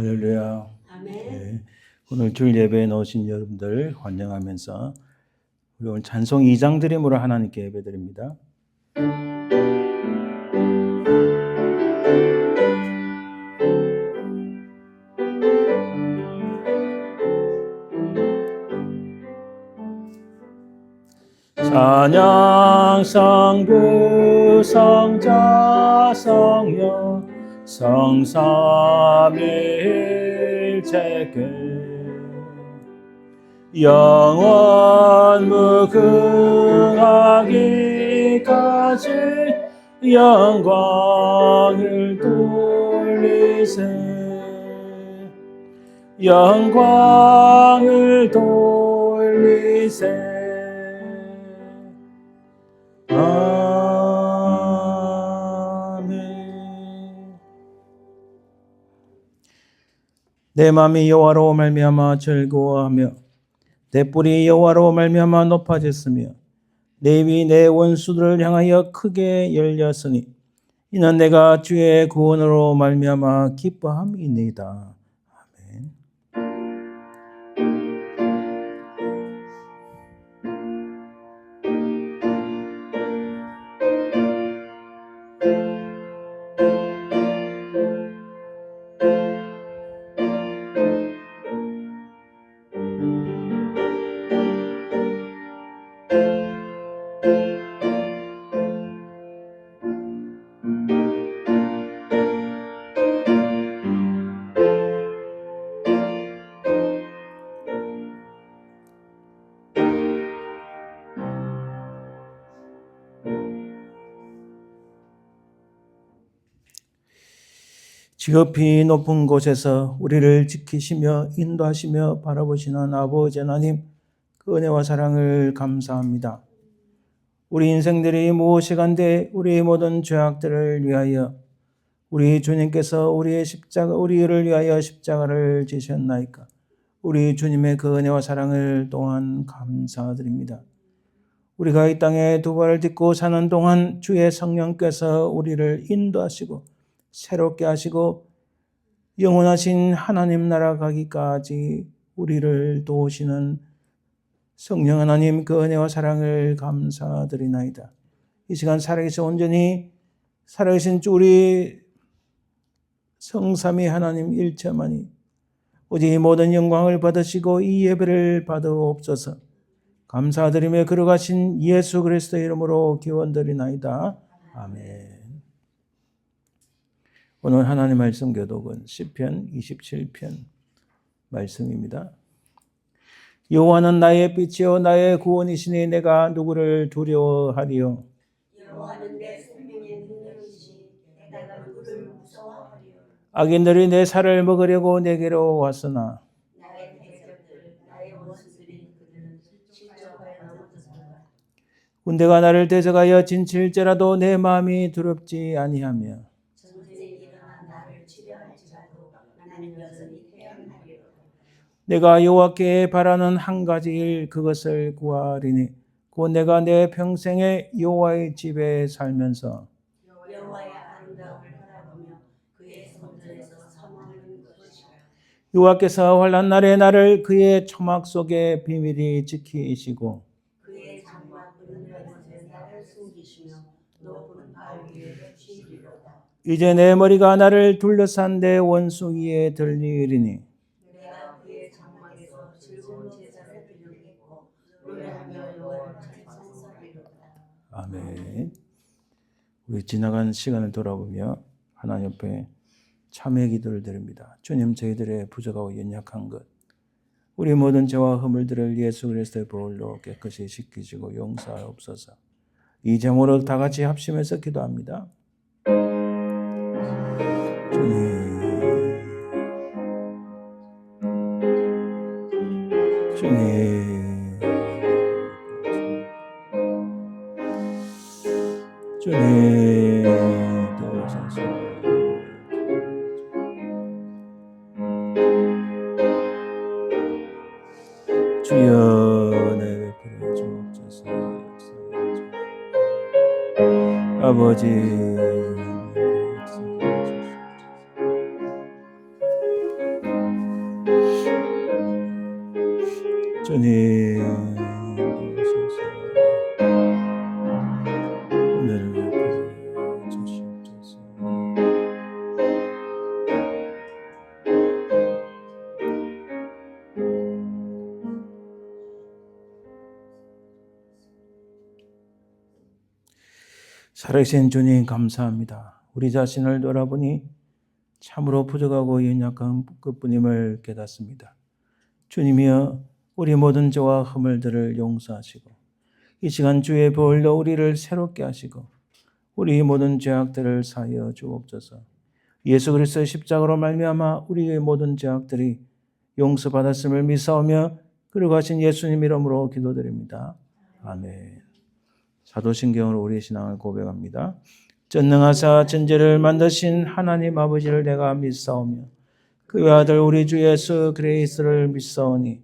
할렐루야. 아멘. 네. 오늘 주일 예배에 나오신 여러분들 환영하면서 우리 오늘 찬송 2장 드림으로 하나님께 예배드립니다. 찬양 성부 성자 성령 성삼위일체께 영원 무궁하기까지 영광을 돌리세 영광을 돌리세. 아멘. 내 마음이 여호와로 말미암아 즐거워하며 내 뿔이 여호와로 말미암아 높아졌으며 내 입이 내 원수들을 향하여 크게 열렸으니 이는 내가 주의 구원으로 말미암아 기뻐함이니이다. 아멘. 지극히 높은 곳에서 우리를 지키시며 인도하시며 바라보시는 아버지 하나님, 그 은혜와 사랑을 감사합니다. 우리 인생들이 무엇이간데 우리의 모든 죄악들을 위하여 우리 주님께서 우리를 위하여 십자가를 지셨나이까. 우리 주님의 그 은혜와 사랑을 또한 감사드립니다. 우리가 이 땅에 두 발을 딛고 사는 동안 주의 성령께서 우리를 인도하시고 새롭게 하시고 영원하신 하나님 나라 가기까지 우리를 도우시는 성령 하나님, 그 은혜와 사랑을 감사드리나이다. 이 시간 살아계신 온전히 살아계신 우리 성삼위 하나님 일체만이 오직 모든 영광을 받으시고 이 예배를 받으옵소서. 감사드리며 걸어가신 예수 그리스도의 이름으로 기원드리나이다. 아멘. 오늘 하나님 말씀 교독은 시편 27편 말씀입니다. 여호와는 나의 빛이요 나의 구원이시니 내가 누구를 두려워하리요. 여호와는 내 생명의 능력이시니 내가 누구를 무서워하리요. 악인들이 내 살을 먹으려고 내게로 왔으나 나의 대적들 나의 원수들이 그들은 실족하여 얻었도다. 군대가 나를 대적하여 진칠지라도 내 마음이 두렵지 아니하며 전쟁이 일어나 나를 치려할지라도 나는 여전히 태어나리로다. 내가 여호와께 바라는 한 가지 일 그것을 구하리니 곧 내가 내 평생에 여호와의 집에 살면서 여호와의 아름다움을 바라보며 그의 성전에서 사모하는 것이라. 여호와께서 환난 날에 나를 그의 초막 속에 비밀히 지키시고 그의 장막 그늘에서 나를 숨기시며 높은 발 위에 주시리로다. 이제 내 머리가 나를 둘러싼 내 원수 위에 들리리니 내가 그의 장막에서 즐거운 제사를 드리겠고 노래하며 여호와를 찬송하리로다. 아멘. 우리 지나간 시간을 돌아보며 하나님 옆에 참회 기도를 드립니다. 주님, 저희들의 부족하고 연약한 것, 우리 모든 죄와 허물들을 예수 그리스도의 보혈로 깨끗이 씻기시고 용서하옵소서. 이 제목으로 다 같이 합심해서 기도합니다. 주님 도우소서. 주여 내 베풀어 주옵소서. 아버지 살아계신 주님 감사합니다. 우리 자신을 돌아보니 참으로 부족하고 연약한 것뿐임을 깨닫습니다. 주님이여 우리 모든 죄와 허물들을 용서하시고 이 시간 주의 보혈로 우리를 새롭게 하시고 우리 모든 죄악들을 사하여 주옵소서. 예수 그리스도의 십자가로 말미암아 우리의 모든 죄악들이 용서받았음을 믿사오며 그러하신 예수님 이름으로 기도드립니다. 아멘. 사도신경으로 우리의 신앙을 고백합니다. 전능하사 천지를 만드신 하나님 아버지를 내가 믿사오며 그의 아들 우리 주 예수 그리스도를 믿사오니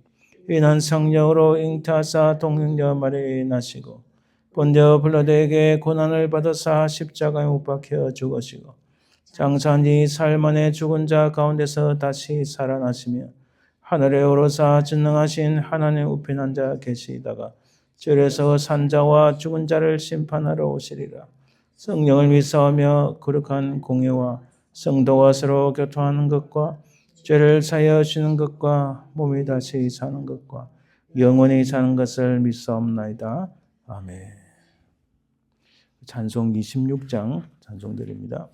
이는 성령으로 잉태하사 동행자 마리아에 나시고 본디오 빌라도에게 고난을 받으사 십자가에 못 박혀 죽으시고 장사한 지 사흘 만에 죽은 자 가운데서 다시 살아나시며 하늘에 오르사 전능하신 하나님 우편 앉아 계시다가 절에서 산자와 죽은 자를 심판하러 오시리라. 성령을 믿사오며 거룩한 공예와 성도와 서로 교통하는 것과 죄를 사하여 주는 것과 몸이 다시 사는 것과 영원히 사는 것을 믿사옵나이다. 아멘. 찬송 26장 찬송드립니다.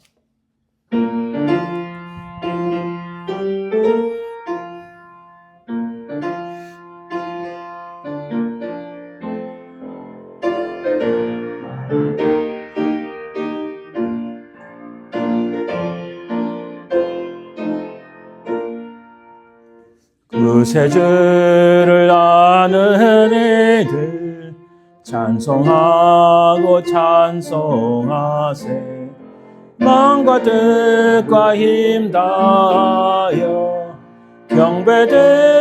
그 세 줄을 아는 이들 찬송하고 찬송하세 마음과 뜻과 힘 다하여 경배드리세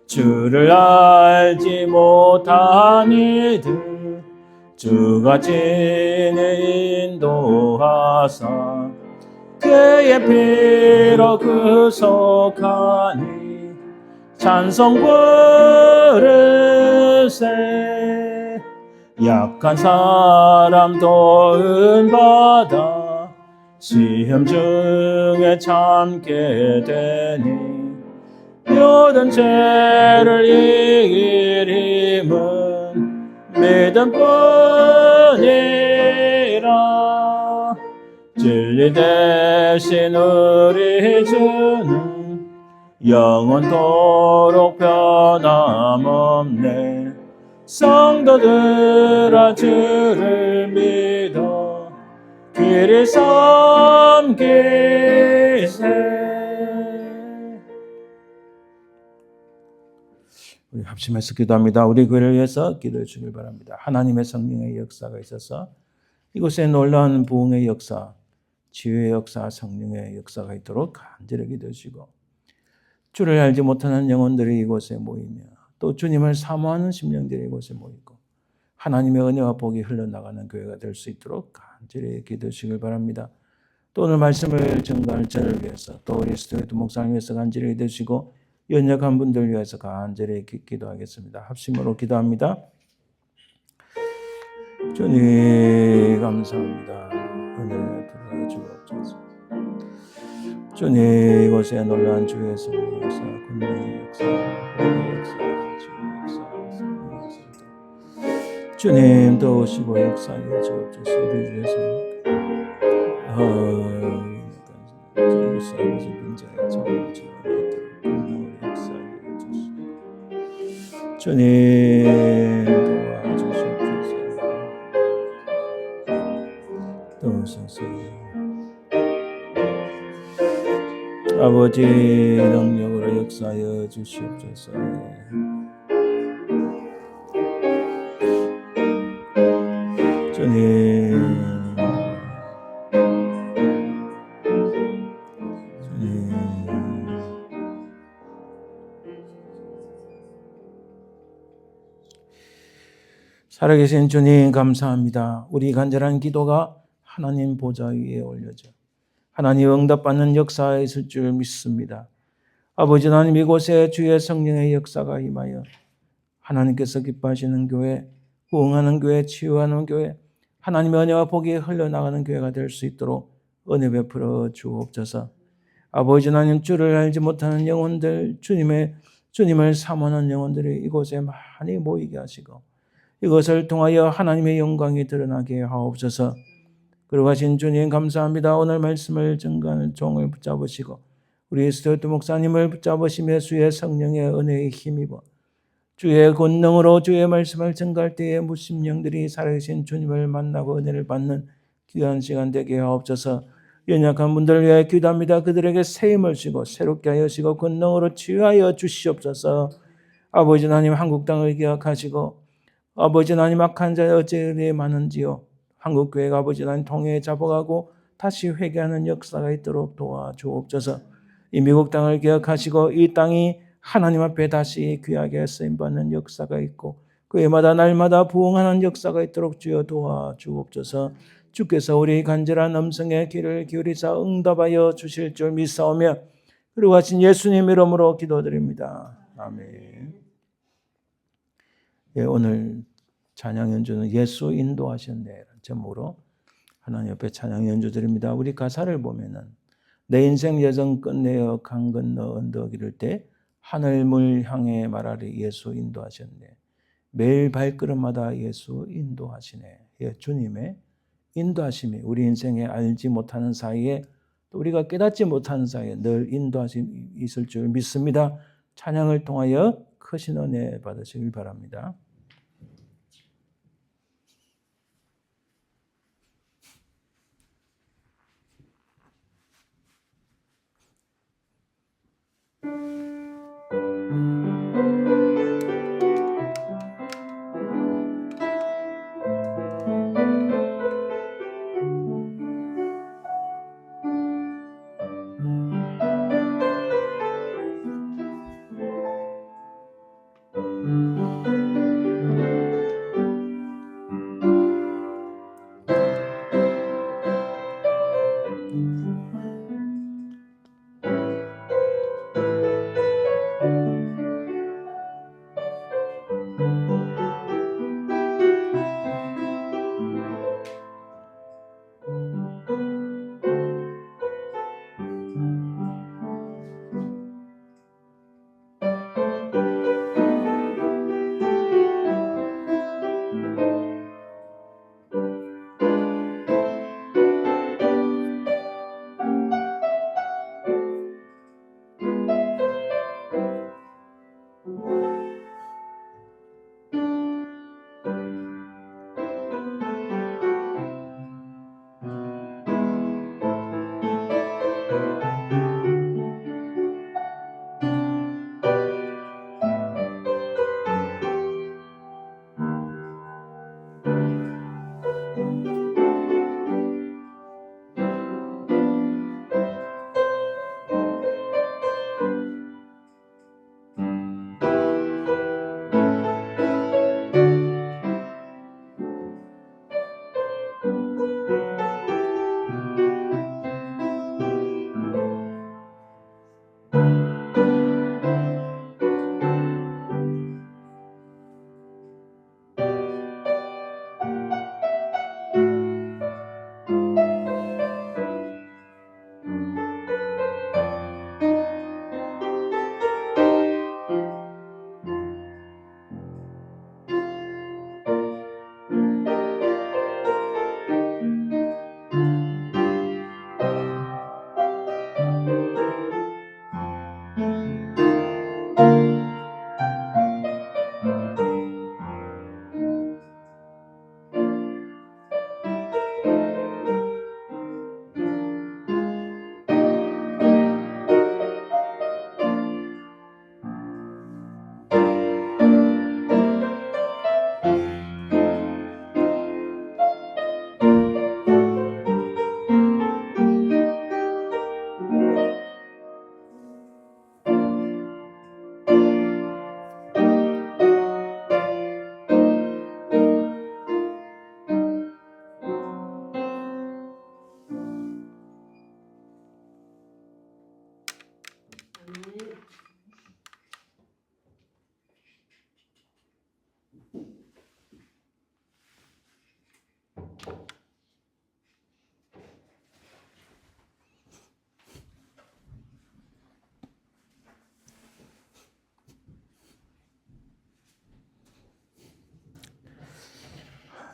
주를 알지 못한 이들 주가 진히 인도하사 그의 피로 구속하니 찬송 부르세 약한 사람 도움받아 시험 중에 참게 되니 모든 죄를 이길 힘은 믿음뿐이라 진리 대신 우리 주는 영원토록 변함없네 성도들아 주를 믿어 길이 섬기세. 우리 합심해서 기도합니다. 우리 교회를 위해서 기도해 주길 바랍니다. 하나님의 성령의 역사가 있어서 이곳에 놀라운 부흥의 역사, 치유의 역사, 성령의 역사가 있도록 간절히 기도해 주시고 주를 알지 못하는 영혼들이 이곳에 모이며 또 주님을 사모하는 심령들이 이곳에 모이고 하나님의 은혜와 복이 흘러나가는 교회가 될 수 있도록 간절히 기도해 주시길 바랍니다. 또 오늘 말씀을 전가할 저를 위해서 또 우리 스튜디오 목사님 위해서 간절히 기도해 주시고 연약한 분들 위해서 간절히 기도하겠습니다. 합심으로 기도합니다. 주님 감사합니다. 은혜 베풀어 주옵소서. 주님 이곳에 놀라운 주의 성령 역사, 군대의 역사, 복의 역사, 주의 역사, 성령의 역사 주님 도우시고 역사하여 주옵소서. 우리 주의 성령 이곳에 빈자의 정을 지원하도록 우리 역사하여 주시고 주님 도와주시옵소서. 아버지 능력으로 역사하여 주시옵소서. 주님 살아계신 주님 감사합니다. 우리 간절한 기도가 하나님 보좌 위에 올려져 하나님 응답받는 역사에 있을 줄 믿습니다. 아버지 하나님 이곳에 주의 성령의 역사가 임하여 하나님께서 기뻐하시는 교회, 부흥하는 교회, 치유하는 교회, 하나님의 은혜와 복이 흘러나가는 교회가 될 수 있도록 은혜 베풀어 주옵소서. 아버지 하나님 주를 알지 못하는 영혼들, 주님을 사모하는 영혼들이 이곳에 많이 모이게 하시고 이것을 통하여 하나님의 영광이 드러나게 하옵소서. 그러가신 주님 감사합니다. 오늘 말씀을 증거하는 종을 붙잡으시고 우리 스튜어트 목사님을 붙잡으시며 주의 성령의 은혜에 힘입어 주의 권능으로 주의 말씀을 증거할 때에 무심령들이 살아계신 주님을 만나고 은혜를 받는 귀한 시간 되게 하옵소서. 연약한 분들을 위하여 기도합니다. 그들에게 새 힘을 주시고 새롭게 하여 주시고 권능으로 치유하여 주시옵소서. 아버지 하나님 한국 땅을 기억하시고 아버지 하나님 악한 자의 어찌 많은지요. 한국교회가 아버지 하나님 통해 잡아가고 다시 회개하는 역사가 있도록 도와주옵소서. 이 미국 땅을 기억하시고 이 땅이 하나님 앞에 다시 귀하게 쓰임받는 역사가 있고 그 해마다 날마다 부흥하는 역사가 있도록 주여 도와주옵소서. 주께서 우리 간절한 음성에 귀를 기울이사 응답하여 주실 줄 믿사오며 그리고 하신 예수님 이름으로 기도드립니다. 아멘. 예, 오늘 찬양 연주는 예수 인도하셨네 제목으로 하나님 옆에 찬양 연주 드립니다. 우리 가사를 보면은 내 인생 여정 끝내어 강 건너 언덕 이를 때 하늘물 향해 말하리 예수 인도하셨네. 매일 발걸음마다 예수 인도하시네. 예, 주님의 인도하심이 우리 인생에 알지 못하는 사이에 또 우리가 깨닫지 못하는 사이에 늘 인도하심이 있을 줄 믿습니다. 찬양을 통하여 크신 은혜 받으시길 바랍니다.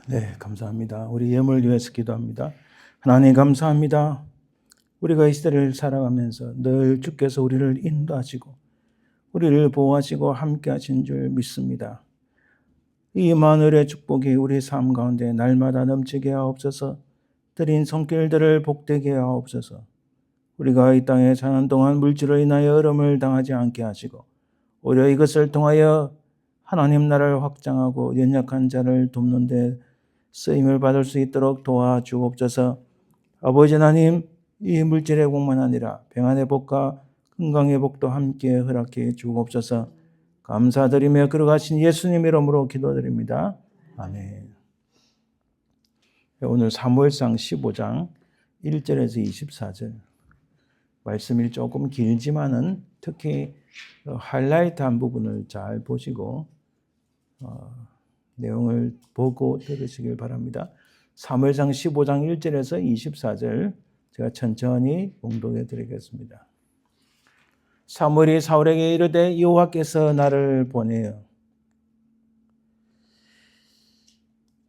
네, 감사합니다. 우리 예물 위해서 기도합니다. 하나님 감사합니다. 우리가 이 시대를 살아가면서 늘 주께서 우리를 인도하시고 우리를 보호하시고 함께 하신 줄 믿습니다. 이 임마누엘의 축복이 우리 삶 가운데 날마다 넘치게 하옵소서. 드린 손길들을 복되게 하옵소서. 우리가 이 땅에 사는 동안 물질로 인하여 어려움을 당하지 않게 하시고 오히려 이것을 통하여 하나님 나라를 확장하고 연약한 자를 돕는 데 쓰임을 받을 수 있도록 도와주옵소서. 아버지 하나님, 이 물질의 복만 아니라 평안의 복과 건강의 복도 함께 허락해 주옵소서. 감사드리며 걸어가신 예수님 이름으로 기도드립니다. 아멘. 오늘 사무엘상 15장 1절에서 24절 말씀이 조금 길지만은 특히 하이라이트한 부분을 잘 보시고 내용을 보고 들으시길 바랍니다. 사무엘상 15장 1절에서 24절 제가 천천히 봉독해 드리겠습니다. 사무엘이 사울에게 이르되 여호와께서 나를 보내어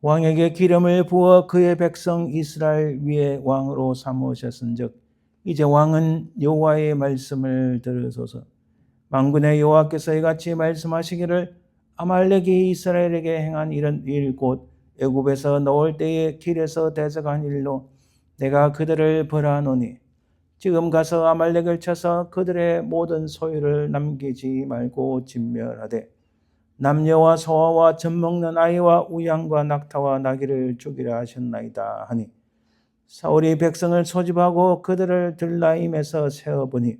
왕에게 기름을 부어 그의 백성 이스라엘 위에 왕으로 삼으셨은즉 이제 왕은 여호와의 말씀을 들으소서. 만군의 여호와께서 이같이 말씀하시기를 아말렉이 이스라엘에게 행한 이런 일 곧 애굽에서 넣을 때에 길에서 대적한 일로 내가 그들을 벌하노니 지금 가서 아말렉을 쳐서 그들의 모든 소유를 남기지 말고 진멸하되 남녀와 소아와 젖먹는 아이와 우양과 낙타와 나귀를 죽이라 하셨나이다 하니 사울이 백성을 소집하고 그들을 들라임에서 세어보니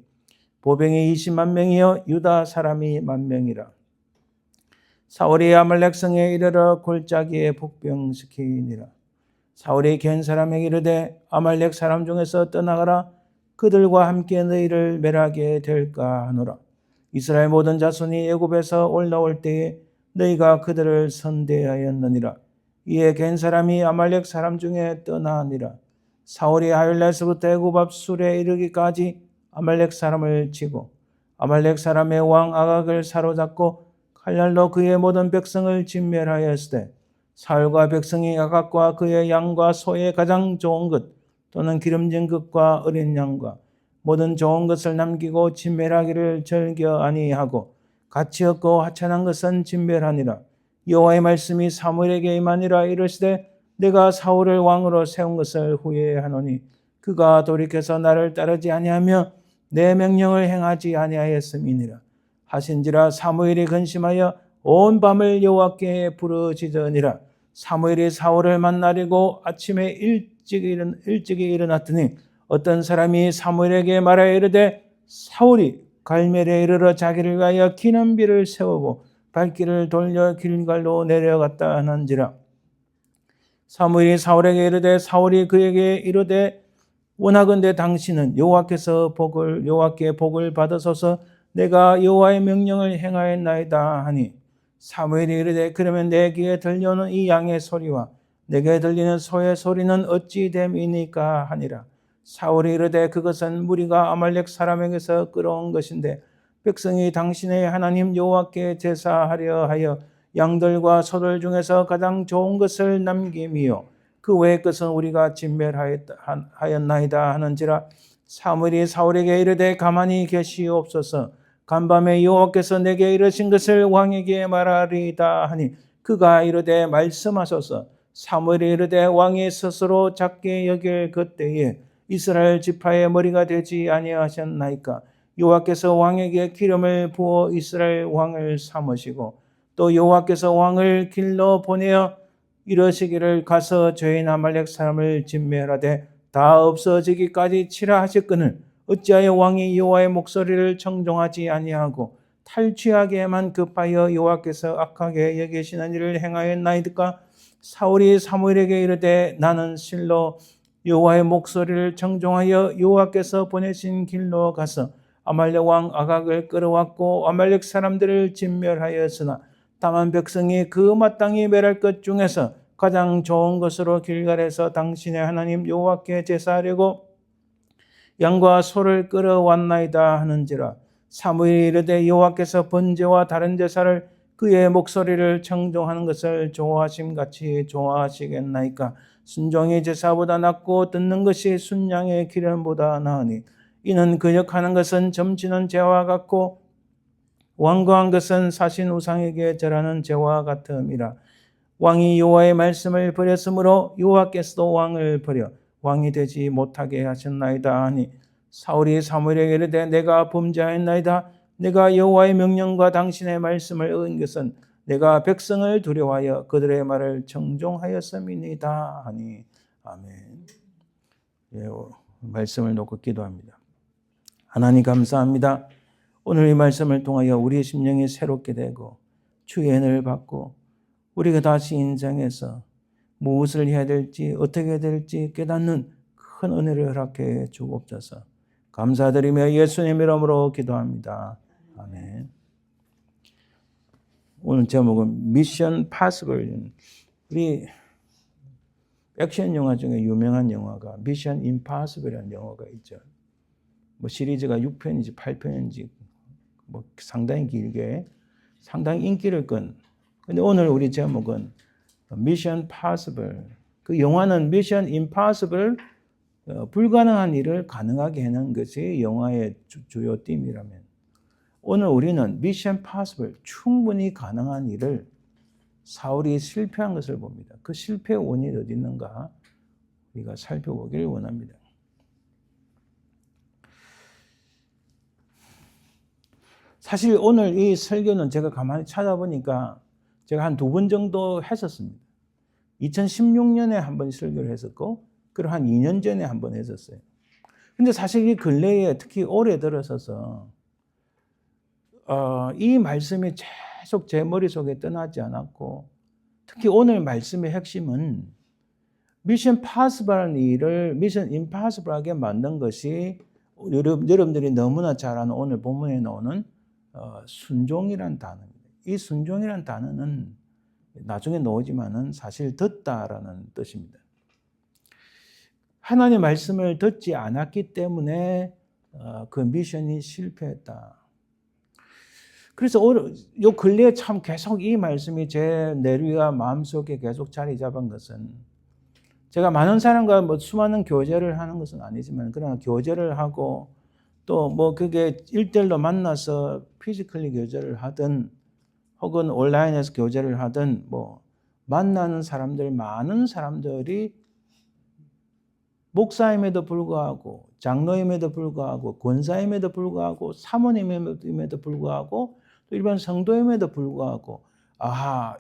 보병이 20만 명이요 유다 사람이 10,000명이라. 사울이 아말렉 성에 이르러 골짜기에 복병시키니라. 사울이 겐 사람에게 이르되 아말렉 사람 중에서 떠나가라. 그들과 함께 너희를 멸하게 될까 하노라. 이스라엘 모든 자손이 애굽에서 올라올 때에 너희가 그들을 선대하였느니라. 이에 겐 사람이 아말렉 사람 중에 떠나니라. 사울이 하윌라에서부터 애굽 앞 술에 이르기까지 아말렉 사람을 치고 아말렉 사람의 왕 아각을 사로잡고 칼날로 그의 모든 백성을 진멸하였으되 사울과 백성이 아각과 그의 양과 소의 가장 좋은 것 또는 기름진 것과 어린 양과 모든 좋은 것을 남기고 진멸하기를 절겨 아니하고 가치 없고 하찮은 것은 진멸하니라. 여호와의 말씀이 사무엘에게 임하니라. 이르시되 내가 사울을 왕으로 세운 것을 후회하노니 그가 돌이켜서 나를 따르지 아니하며 내 명령을 행하지 아니하였음이니라 하신지라. 사무엘이 근심하여 온 밤을 여호와께 부르짖으니라. 사무엘이 사울을 만나려고 아침에 일찍이 일어났더니 어떤 사람이 사무엘에게 말하여 이르되 사울이 갈멜에 이르러 자기를 위하여 기념비를 세우고 발길을 돌려 길갈로 내려갔다 하는지라. 사무엘이 사울에게 이르되 사울이 그에게 이르되 원하건대 당신은 여호와께 복을 받으소서. 내가 여호와의 명령을 행하였나이다 하니 사무엘이 이르되 그러면 내 귀에 들려오는 이 양의 소리와 내게 들리는 소의 소리는 어찌 됨이니까 하니라. 사울이 이르되 그것은 무리가 아말렉 사람에게서 끌어온 것인데 백성이 당신의 하나님 여호와께 제사하려 하여 양들과 소들 중에서 가장 좋은 것을 남김이요 그 외의 것은 우리가 진멸하였나이다 하는지라. 사무엘이 사울에게 이르되 가만히 계시옵소서. 간밤에 여호와께서 내게 이르신 것을 왕에게 말하리이다 하니 그가 이르되 말씀하소서. 사무엘이 이르되 왕이 스스로 작게 여길 그때에 이스라엘 지파의 머리가 되지 아니하셨나이까. 여호와께서 왕에게 기름을 부어 이스라엘 왕을 삼으시고 또 여호와께서 왕을 길러 보내어 이러시기를 가서 죄인 아말렉 사람을 진멸하되 다 없어지기까지 치라 하셨거늘 어찌하여 왕이 여호와의 목소리를 청종하지 아니하고 탈취하게만 급하여 여호와께서 악하게 여기시는 일을 행하였나이까. 사울이 사무엘에게 이르되 나는 실로 여호와의 목소리를 청종하여 여호와께서 보내신 길로 가서 아말렉 왕 아각을 끌어왔고 아말렉 사람들을 진멸하였으나 다만 백성이 그 마땅히 멸할 것 중에서 가장 좋은 것으로 길갈에서 당신의 하나님 여호와께 제사하려고 양과 소를 끌어왔나이다 하는지라. 사무엘이 이르되 여호와께서 번제와 다른 제사를 그의 목소리를 청종하는 것을 좋아하심같이 좋아하시겠나이까. 순종이 제사보다 낫고 듣는 것이 순양의 기름보다 나으니 이는 근역하는 것은 점치는 죄와 같고 완고한 것은 사신 우상에게 절하는 죄와 같음이라. 왕이 여호와의 말씀을 버렸으므로 여호와께서도 왕을 버려 왕이 되지 못하게 하셨나이다 하니 사울이 사무엘에게 이르되 내가 범죄하였나이다. 내가 여호와의 명령과 당신의 말씀을 어긴 것은 내가 백성을 두려워하여 그들의 말을 청종하였음이니이다 하니. 아멘. 예, 말씀을 놓고 기도합니다. 하나님 감사합니다. 오늘 이 말씀을 통하여 우리의 심령이 새롭게 되고 주의 은혜를 받고 우리가 다시 인생에서 무엇을 해야 될지 어떻게 해야 될지 깨닫는 큰 은혜를 허락해 주옵소서. 감사드리며 예수님 이름으로 기도합니다. 아멘. 오늘 제목은 미션 파서블. 우리 액션 영화 중에 유명한 영화가 미션 임파서블이라는 영화가 있죠. 뭐 시리즈가 6편인지 8편인지 뭐 상당히 길게 상당히 인기를 끈. 근데 오늘 우리 제목은 미션 파서블. 그 영화는 미션 임파서블, 불가능한 일을 가능하게 하는 것이 영화의 주요 팀이라면 오늘 우리는 미션 파서블, 충분히 가능한 일을 사울이 실패한 것을 봅니다. 그 실패의 원인이 어디 있는가 우리가 살펴보기를 원합니다. 사실 오늘 이 설교는 제가 가만히 찾아보니까 제가 한 2번 정도 했었습니다. 2016년에 한 번 설교를 했었고 그리고 한 2년 전에 한 번 했었어요. 근데 사실 이 근래에 특히 올해 들어서서 이 말씀이 계속 제 머릿속에 떠나지 않았고 특히 오늘 말씀의 핵심은 미션 파서블한 일을 미션 임파서블하게 만든 것이 여러분들이 너무나 잘 아는 오늘 본문에 나오는 순종이란 단어입니다. 이 순종이란 단어는 나중에 나오지만은 사실 듣다라는 뜻입니다. 하나님의 말씀을 듣지 않았기 때문에 그 미션이 실패했다. 그래서 요 근래에 참 계속 이 말씀이 제 내리와 마음속에 계속 자리 잡은 것은 제가 많은 사람과 뭐 수많은 교제를 하는 것은 아니지만 그러나 교제를 하고 또 뭐 그게 1대1로 만나서 피지컬리 교제를 하든 혹은 온라인에서 교제를 하든 뭐 만나는 사람들 많은 사람들이 목사임에도 불구하고 장로임에도 불구하고 권사임에도 불구하고 사모님임에도 불구하고 또 일반 성도임에도 불구하고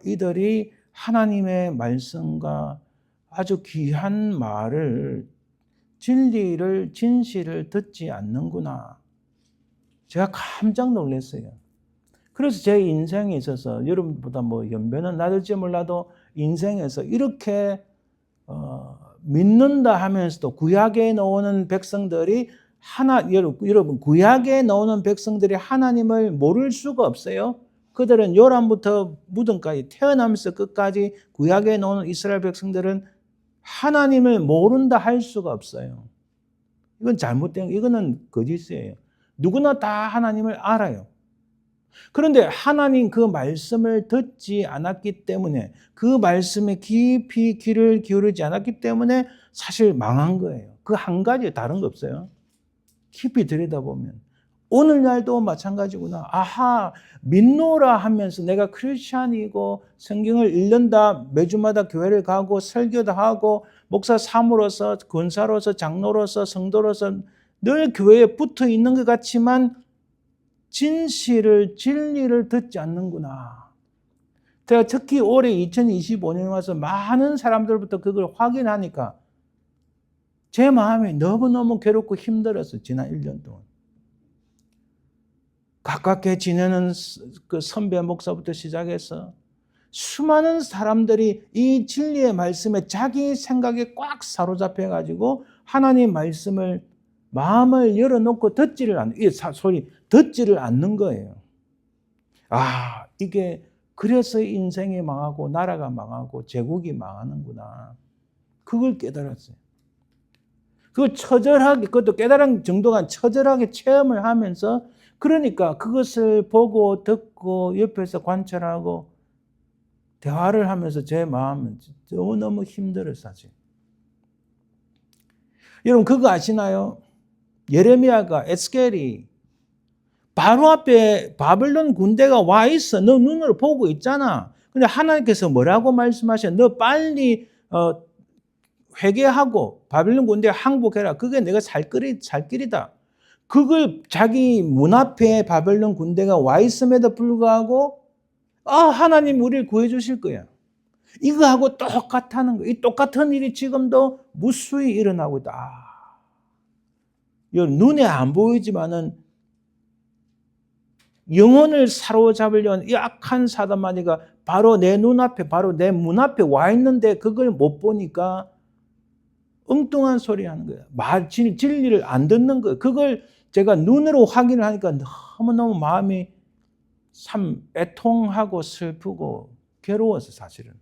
이들이 하나님의 말씀과 아주 귀한 말을 진리를 진실을 듣지 않는구나. 제가 깜짝 놀랐어요. 그래서 제 인생에 있어서 여러분보다 뭐 연배는 낮을지 몰라도 인생에서 이렇게 믿는다 하면서도 구약에 나오는 백성들이 여러분 구약에 나오는 백성들이 하나님을 모를 수가 없어요. 그들은 요람부터 무덤까지 태어나면서 끝까지 구약에 나오는 이스라엘 백성들은 하나님을 모른다 할 수가 없어요. 이건 잘못된 이거는 거짓이에요. 누구나 다 하나님을 알아요. 그런데 하나님 그 말씀을 듣지 않았기 때문에 그 말씀에 깊이 귀를 기울이지 않았기 때문에 사실 망한 거예요. 그 한 가지 다른 거 없어요. 깊이 들여다보면 오늘날도 마찬가지구나. 믿노라 하면서 내가 크리스찬이고 성경을 읽는다. 매주마다 교회를 가고 설교도 하고 목사 사무로서 권사로서 장로로서 성도로서 늘 교회에 붙어 있는 것 같지만 진리를 듣지 않는구나. 제가 특히 올해 2025년에 와서 많은 사람들부터 그걸 확인하니까 제 마음이 너무너무 괴롭고 힘들었어요. 지난 1년 동안. 가깝게 지내는 그 선배 목사부터 시작해서 수많은 사람들이 이 진리의 말씀에 자기 생각에 꽉 사로잡혀가지고 하나님 말씀을 마음을 열어놓고 듣지를 않는 거예요. 이게 그래서 인생이 망하고 나라가 망하고 제국이 망하는구나. 그걸 깨달았어요. 그것도 깨달은 정도가 처절하게 체험을 하면서 그러니까 그것을 보고 듣고 옆에서 관찰하고 대화를 하면서 제 마음은 너무너무 힘들어요, 사실. 여러분 그거 아시나요? 예레미야가 에스겔이 바로 앞에 바벨론 군대가 와 있어. 너 눈으로 보고 있잖아. 근데 하나님께서 뭐라고 말씀하셔? 너 빨리 회개하고 바벨론 군대 항복해라. 그게 내가 살 길이다. 그걸 자기 문 앞에 바벨론 군대가 와 있음에도 불구하고 하나님 우리를 구해 주실 거야. 이거하고 똑같다는 거야. 이 똑같은 일이 지금도 무수히 일어나고 있다. 눈에 안 보이지만은 영혼을 사로잡으려는 이 악한 사단마귀가 바로 내 눈앞에, 바로 내 문 앞에 와 있는데 그걸 못 보니까 엉뚱한 소리 하는 거예요. 진리를 안 듣는 거예요. 그걸 제가 눈으로 확인을 하니까 너무너무 마음이 참 애통하고 슬프고 괴로워서 사실은.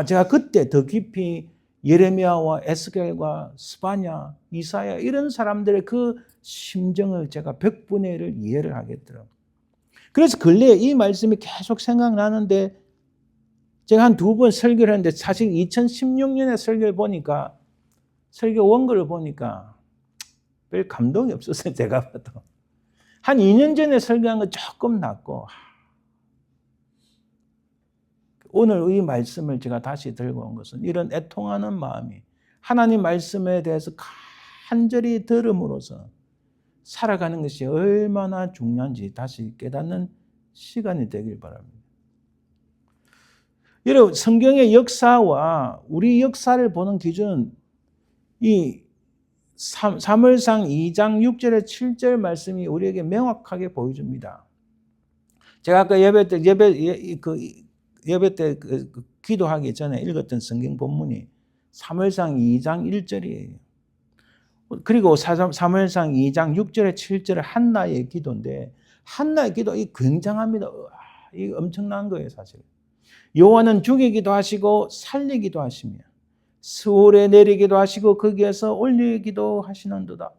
제가 그때 더 깊이 예레미야와 에스겔과 스바냐, 이사야 이런 사람들의 그 심정을 제가 100분의 1을 이해를 하겠더라고요. 그래서 근래에 이 말씀이 계속 생각나는데 제가 한 2번 설교를 했는데 사실 2016년에 설교를 보니까 설교 원고를 보니까 별 감동이 없었어요. 제가 봐도. 한 2년 전에 설교한 건 조금 낫고 오늘 이 말씀을 제가 다시 들고 온 것은 이런 애통하는 마음이 하나님 말씀에 대해서 간절히 들음으로써 살아가는 것이 얼마나 중요한지 다시 깨닫는 시간이 되길 바랍니다. 여러분 성경의 역사와 우리 역사를 보는 기준은 이 사무엘상 2장 6절에 7절 말씀이 우리에게 명확하게 보여줍니다. 제가 아까 예배 때 기도하기 전에 읽었던 성경 본문이 사무엘상 2장 1절이에요. 그리고 사무엘상 2장 6절에 7절은 한나의 기도인데 한나의 기도 이 굉장합니다. 이 엄청난 거예요, 사실. 여호와는 죽이기도 하시고 살리기도 하시며 스올에 내리기도 하시고 거기에서 올리기도 하시는도다.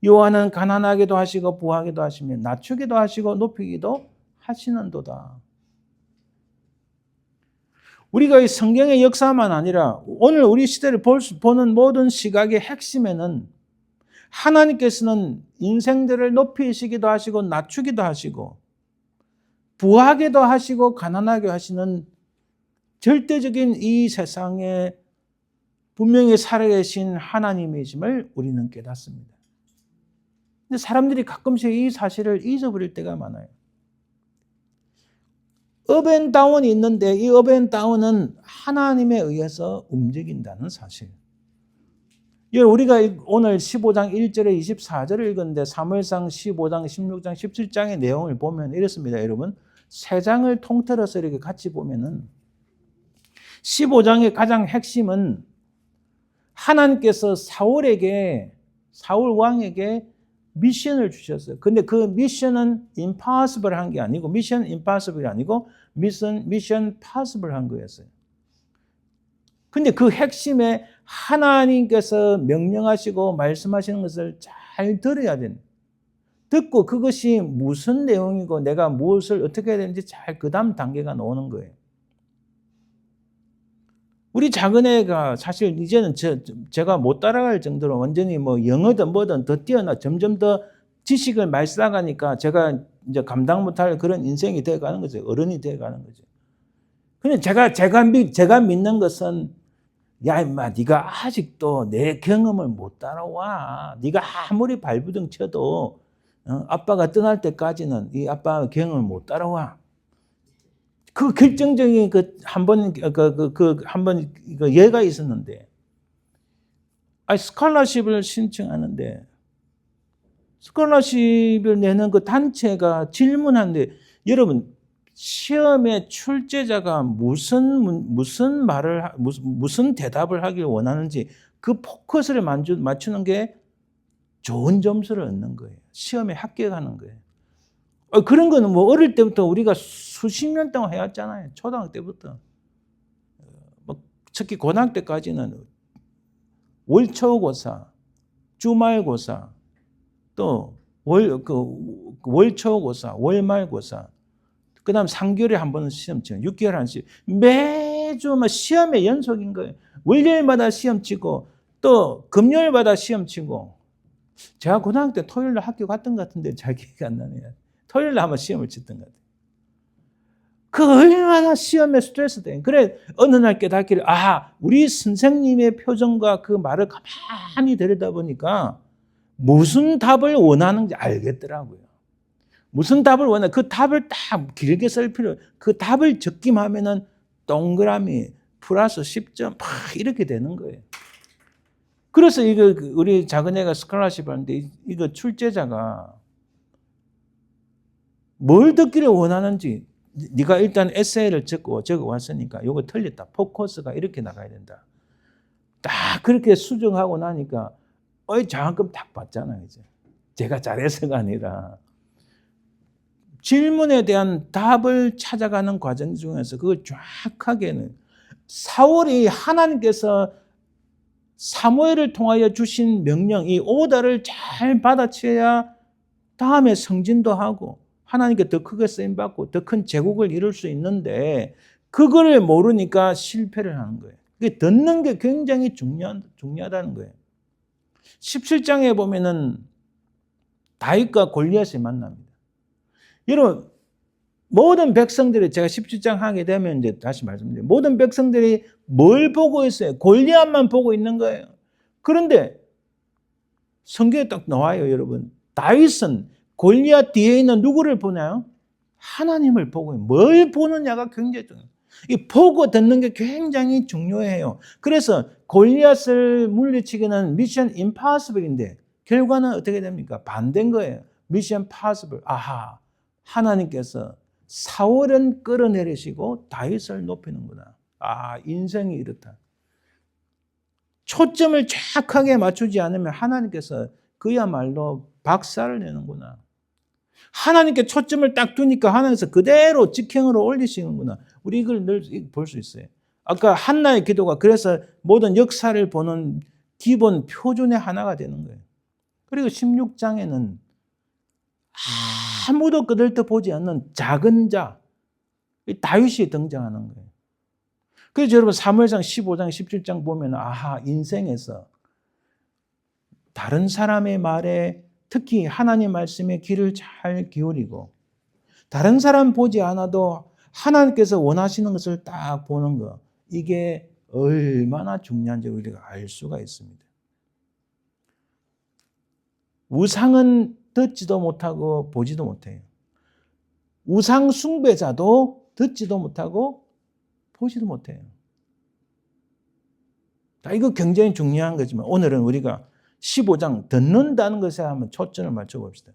여호와는 가난하게도 하시고 부하게도 하시며 낮추기도 하시고 높이기도 하시는도다. 우리가 이 성경의 역사만 아니라 오늘 우리 시대를 보는 모든 시각의 핵심에는 하나님께서는 인생들을 높이시기도 하시고 낮추기도 하시고 부하게도 하시고 가난하게 하시는 절대적인 이 세상에 분명히 살아계신 하나님이심을 우리는 깨닫습니다. 근데 사람들이 가끔씩 이 사실을 잊어버릴 때가 많아요. 업앤다운이 있는데 이 업앤다운은 하나님에 의해서 움직인다는 사실. 우리가 오늘 15장 1절에 24절을 읽었는데 사무엘상 15장, 16장, 17장의 내용을 보면 이렇습니다. 여러분 3장을 통틀어서 이렇게 같이 보면은 15장의 가장 핵심은 하나님께서 사울 왕에게 미션을 주셨어요. 근데 그 미션은 impossible 한 게 아니고 미션 impossible이 아니고 미션 possible 한 거였어요. 근데 그 핵심에 하나님께서 명령하시고 말씀하시는 것을 잘 들어야 되는. 듣고 그것이 무슨 내용이고 내가 무엇을 어떻게 해야 되는지 잘 그 다음 단계가 나오는 거예요. 우리 작은 애가 사실 이제는 제가 못 따라갈 정도로 완전히 뭐 영어든 뭐든 더 뛰어나 점점 더 지식을 많이 쌓아가니까 제가 이제 감당 못할 그런 인생이 되어가는 거죠. 어른이 되어가는 거죠. 근데 제가 믿는 것은 야 임마 네가 아직도 내 경험을 못 따라와. 네가 아무리 발부둥 쳐도 아빠가 떠날 때까지는 이 아빠의 경험을 못 따라와. 그 결정적인 한 번 예가 있었는데, 스칼라십을 신청하는데, 스칼라십을 내는 그 단체가 질문하는데, 여러분, 시험의 출제자가 무슨 대답을 하길 원하는지 그 포커스를 맞추는 게 좋은 점수를 얻는 거예요. 시험에 합격하는 거예요. 그런 거는 뭐 어릴 때부터 우리가 수십 년 동안 해왔잖아요. 초등학교 때부터. 특히 고등학교 때까지는 월초고사, 주말고사, 또 월초고사, 월말고사, 그 다음 3개월에 한 번은 시험 치고, 6개월에 한 번, 매주 막 시험의 연속인 거예요. 월요일마다 시험 치고, 또 금요일마다 시험 치고, 제가 고등학교 때 토요일 날 학교 갔던 것 같은데 잘 기억이 안 나네요. 토요일 날 한번 시험을 쳤던 것 같아요. 그 얼마나 시험에 스트레스 돼. 그래 어느 날 깨닫기를 우리 선생님의 표정과 그 말을 가만히 들여다보니까 무슨 답을 원하는지 알겠더라고요. 무슨 답을 원하는 그 답을 딱 길게 쓸 필요. 그 답을 적기만 하면은 동그라미 플러스 10점 막 이렇게 되는 거예요. 그래서 이거 우리 작은애가 스칼라십 하는데 이거 출제자가 뭘 듣기를 원하는지 네가 일단 에세이를 적어 왔으니까 이거 틀렸다. 포커스가 이렇게 나가야 된다. 딱 그렇게 수정하고 나니까 장학금 딱 받잖아요. 이제 제가 잘해서가 아니라 질문에 대한 답을 찾아가는 과정 중에서 그걸 정확하게는 4월이 하나님께서 사무엘을 통하여 주신 명령, 이 오더를 잘 받아쳐야 다음에 승진도 하고 하나님께 더 크게 쓰임받고 더 큰 제국을 이룰 수 있는데 그걸 모르니까 실패를 하는 거예요. 듣는 게 굉장히 중요하다는 거예요. 17장에 보면은 다윗과 골리앗이 만납니다. 여러분, 모든 백성들이 제가 17장 하게 되면 이제 다시 말씀드려요. 모든 백성들이 뭘 보고 있어요? 골리앗만 보고 있는 거예요. 그런데 성경에 딱 나와요, 여러분. 다윗은 골리앗 뒤에 있는 누구를 보나요? 하나님을 보고 있어요. 뭘 보느냐가 굉장히 중요해요. 이 보고 듣는 게 굉장히 중요해요. 그래서 골리앗을 물리치기는 미션 임파서블인데 결과는 어떻게 됩니까? 반대인 거예요. 미션 파서블. 하나님께서 사울은 끌어내리시고 다윗을 높이는구나. 인생이 이렇다. 초점을 정확하게 맞추지 않으면 하나님께서 그야말로 박살을 내는구나. 하나님께 초점을 딱 두니까 하나님께서 그대로 직행으로 올리시는구나. 우리 이걸 늘 볼 수 있어요. 아까 한나의 기도가 그래서 모든 역사를 보는 기본 표준의 하나가 되는 거예요. 그리고 16장에는 아무도 그들도 보지 않는 작은 자, 다윗이 등장하는 거예요. 그래서 여러분 사무엘상 15장, 17장 보면 인생에서 다른 사람의 말에 특히 하나님 말씀에 귀를 잘 기울이고 다른 사람 보지 않아도 하나님께서 원하시는 것을 딱 보는 거, 이게 얼마나 중요한지 우리가 알 수가 있습니다. 우상은 듣지도 못하고 보지도 못해요. 우상 숭배자도 듣지도 못하고 보지도 못해요. 이거 굉장히 중요한 거지만 오늘은 우리가 15장 듣는다는 것에 한번 초점을 맞춰봅시다.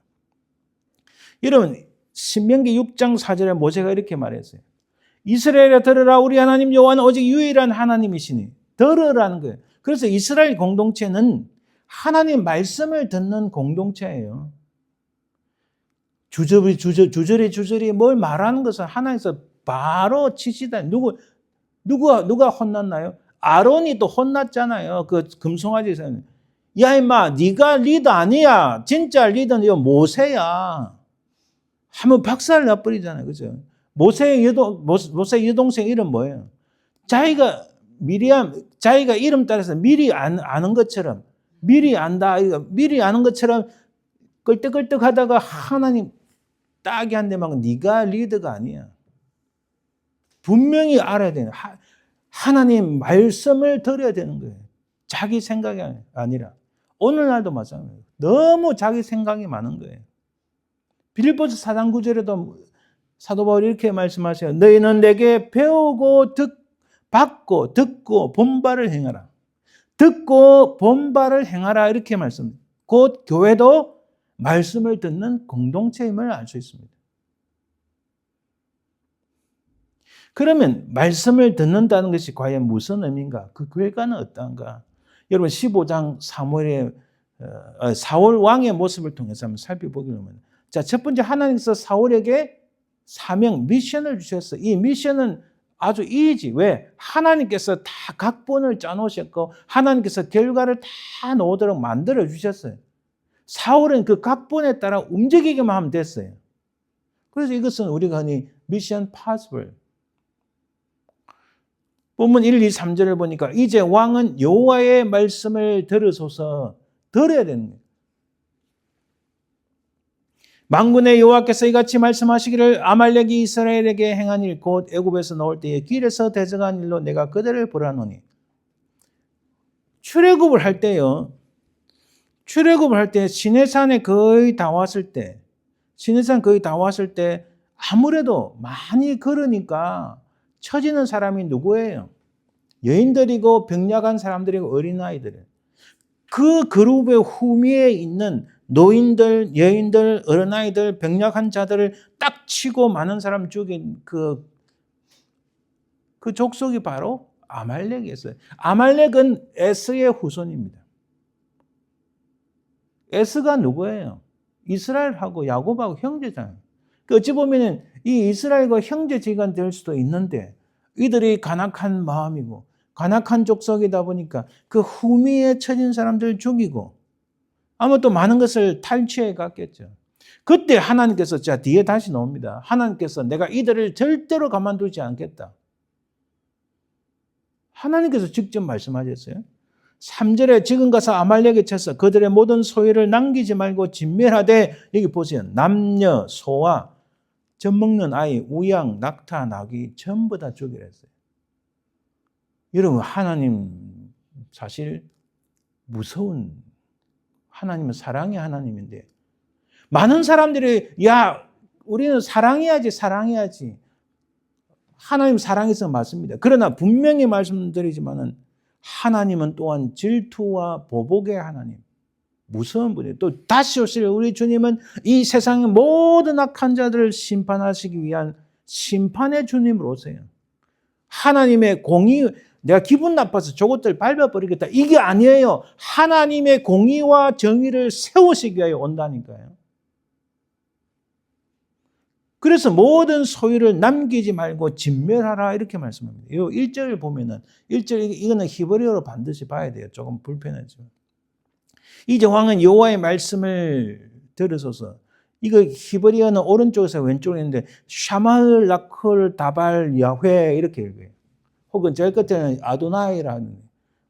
여러분 신명기 6장 4절에 모세가 이렇게 말했어요. 이스라엘아 들으라, 우리 하나님 여호와는 오직 유일한 하나님이시니. 들으라는 거예요. 그래서 이스라엘 공동체는 하나님 말씀을 듣는 공동체예요. 주저리 뭘 말하는 것은 하나님께서 바로 치시다. 누가 혼났나요? 아론이 또 혼났잖아요. 그 금송아지에서는. 야 임마, 네가 리더 아니야. 진짜 리더는 모세야. 하면 박살 나버리잖아요. 그죠? 모세의 여동생 이름 뭐예요? 자기가 이름 따라서 미리 아는 것처럼, 미리 안다, 미리 아는 것처럼 끌떡끌떡 하다가 하나님 딱이 한 대만 네가 리더가 아니야. 분명히 알아야 되는, 하나님 말씀을 들어야 되는 거예요. 자기 생각이 아니라. 오늘날도 마찬가지예요. 너무 자기 생각이 많은 거예요. 빌립보서 4장 9절에도 사도 바울이 이렇게 말씀하세요. 너희는 내게 배우고 받고 듣고 본바를 행하라. 듣고 본바를 행하라 이렇게 말씀합니다. 곧 교회도 말씀을 듣는 공동체임을 알 수 있습니다. 그러면 말씀을 듣는다는 것이 과연 무슨 의미인가? 그 결과는 어떠한가? 여러분 15장 사울 왕의 모습을 통해서 한번 살펴보기로 합니다. 자, 첫 번째 하나님께서 사울에게 사명, 미션을 주셨어요. 이 미션은 아주 이지. 왜? 하나님께서 다 각본을 짜놓으셨고 하나님께서 결과를 다 나오도록 만들어 주셨어요. 사울은 그 각본에 따라 움직이기만 하면 됐어요. 그래서 이것은 우리가 흔히 미션 파서블. 본문 1, 2, 3절을 보니까 이제 왕은 여호와의 말씀을 들으소서 들어야 되는 거예요. 만군의 여호와께서 이같이 말씀하시기를 아말렉이 이스라엘에게 행한 일 곧 애굽에서 나올 때에 길에서 대적한 일로 내가 그들을 벌하노니. 출애굽을 할 때요. 출애굽을 할 때 시내산에 거의 다 왔을 때 아무래도 많이 걸으니까 처지는 사람이 누구예요? 여인들이고 병약한 사람들이고 어린아이들. 그 그룹의 후미에 있는 노인들, 여인들, 어린아이들, 병약한 자들을 딱 치고 많은 사람 죽인 그 족속이 바로 아말렉이었어요. 아말렉은 에스의 후손입니다. 에스가 누구예요? 이스라엘하고 야곱하고 형제잖아요. 어찌 보면 이 이스라엘과 형제지간 될 수도 있는데 이들이 간악한 마음이고 간악한 족속이다 보니까 그 후미에 처진 사람들을 죽이고 아마 또 많은 것을 탈취해 갔겠죠. 그때 하나님께서 자 뒤에 다시 나옵니다. 하나님께서 내가 이들을 절대로 가만두지 않겠다. 하나님께서 직접 말씀하셨어요. 3절에 지금 가서 아말렉에 쳐서 그들의 모든 소유를 남기지 말고 진멸하되 여기 보세요. 남녀, 소와 젖 먹는 아이, 우양, 낙타, 나귀 전부 다 죽이라 했어요. 여러분 하나님 사실 무서운 하나님은 사랑의 하나님인데 많은 사람들이 야 우리는 사랑해야지 하나님 사랑해서 맞습니다. 그러나 분명히 말씀드리지만은 하나님은 또한 질투와 보복의 하나님 무서운 분이에요. 또 다시 오실 우리 주님은 이 세상의 모든 악한 자들을 심판하시기 위한 심판의 주님으로 오세요. 하나님의 공의 내가 기분 나빠서 저것들 밟아버리겠다. 이게 아니에요. 하나님의 공의와 정의를 세우시기 위하여 온다니까요. 그래서 모든 소유를 남기지 말고 진멸하라 이렇게 말씀합니다. 이 1절을 보면은 1절 이거는 히브리어로 반드시 봐야 돼요. 조금 불편하지만. 이제 왕은 여호와의 말씀을 들으소서. 이거 히브리어는 오른쪽에서 왼쪽에 있는데 샤마을 라콜 다발 야훼 이렇게 읽어요. 혹은 저 끝에는 아도나이라는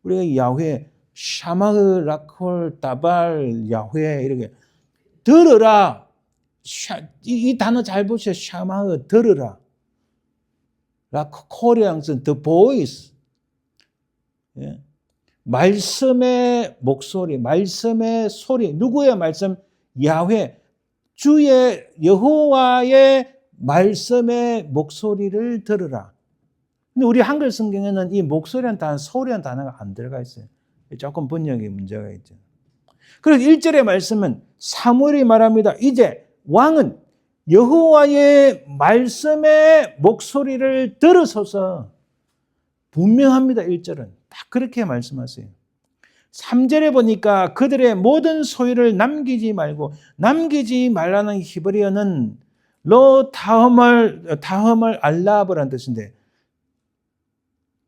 우리가 야훼 샤마을 라콜 다발 야훼 이렇게 들으라. 이 단어 잘 보세요. 샤마흐 들으라. 코리앙스 the voice. 예. 말씀의 목소리, 말씀의 소리. 누구의 말씀? 야훼. 주의 여호와의 말씀의 목소리를 들으라. 근데 우리 한글 성경에는 이 목소리란 단어, 소리란 단어가 안 들어가 있어요. 조금 번역에 문제가 있죠. 그래서 1절의 말씀은 사무엘이 말합니다. 이제 왕은 여호와의 말씀의 목소리를 들으소서. 분명합니다. 1절은. 딱 그렇게 말씀하세요. 3절에 보니까 그들의 모든 소유를 남기지 말라는 히브리어는 로 다흠을 알라브라는 뜻인데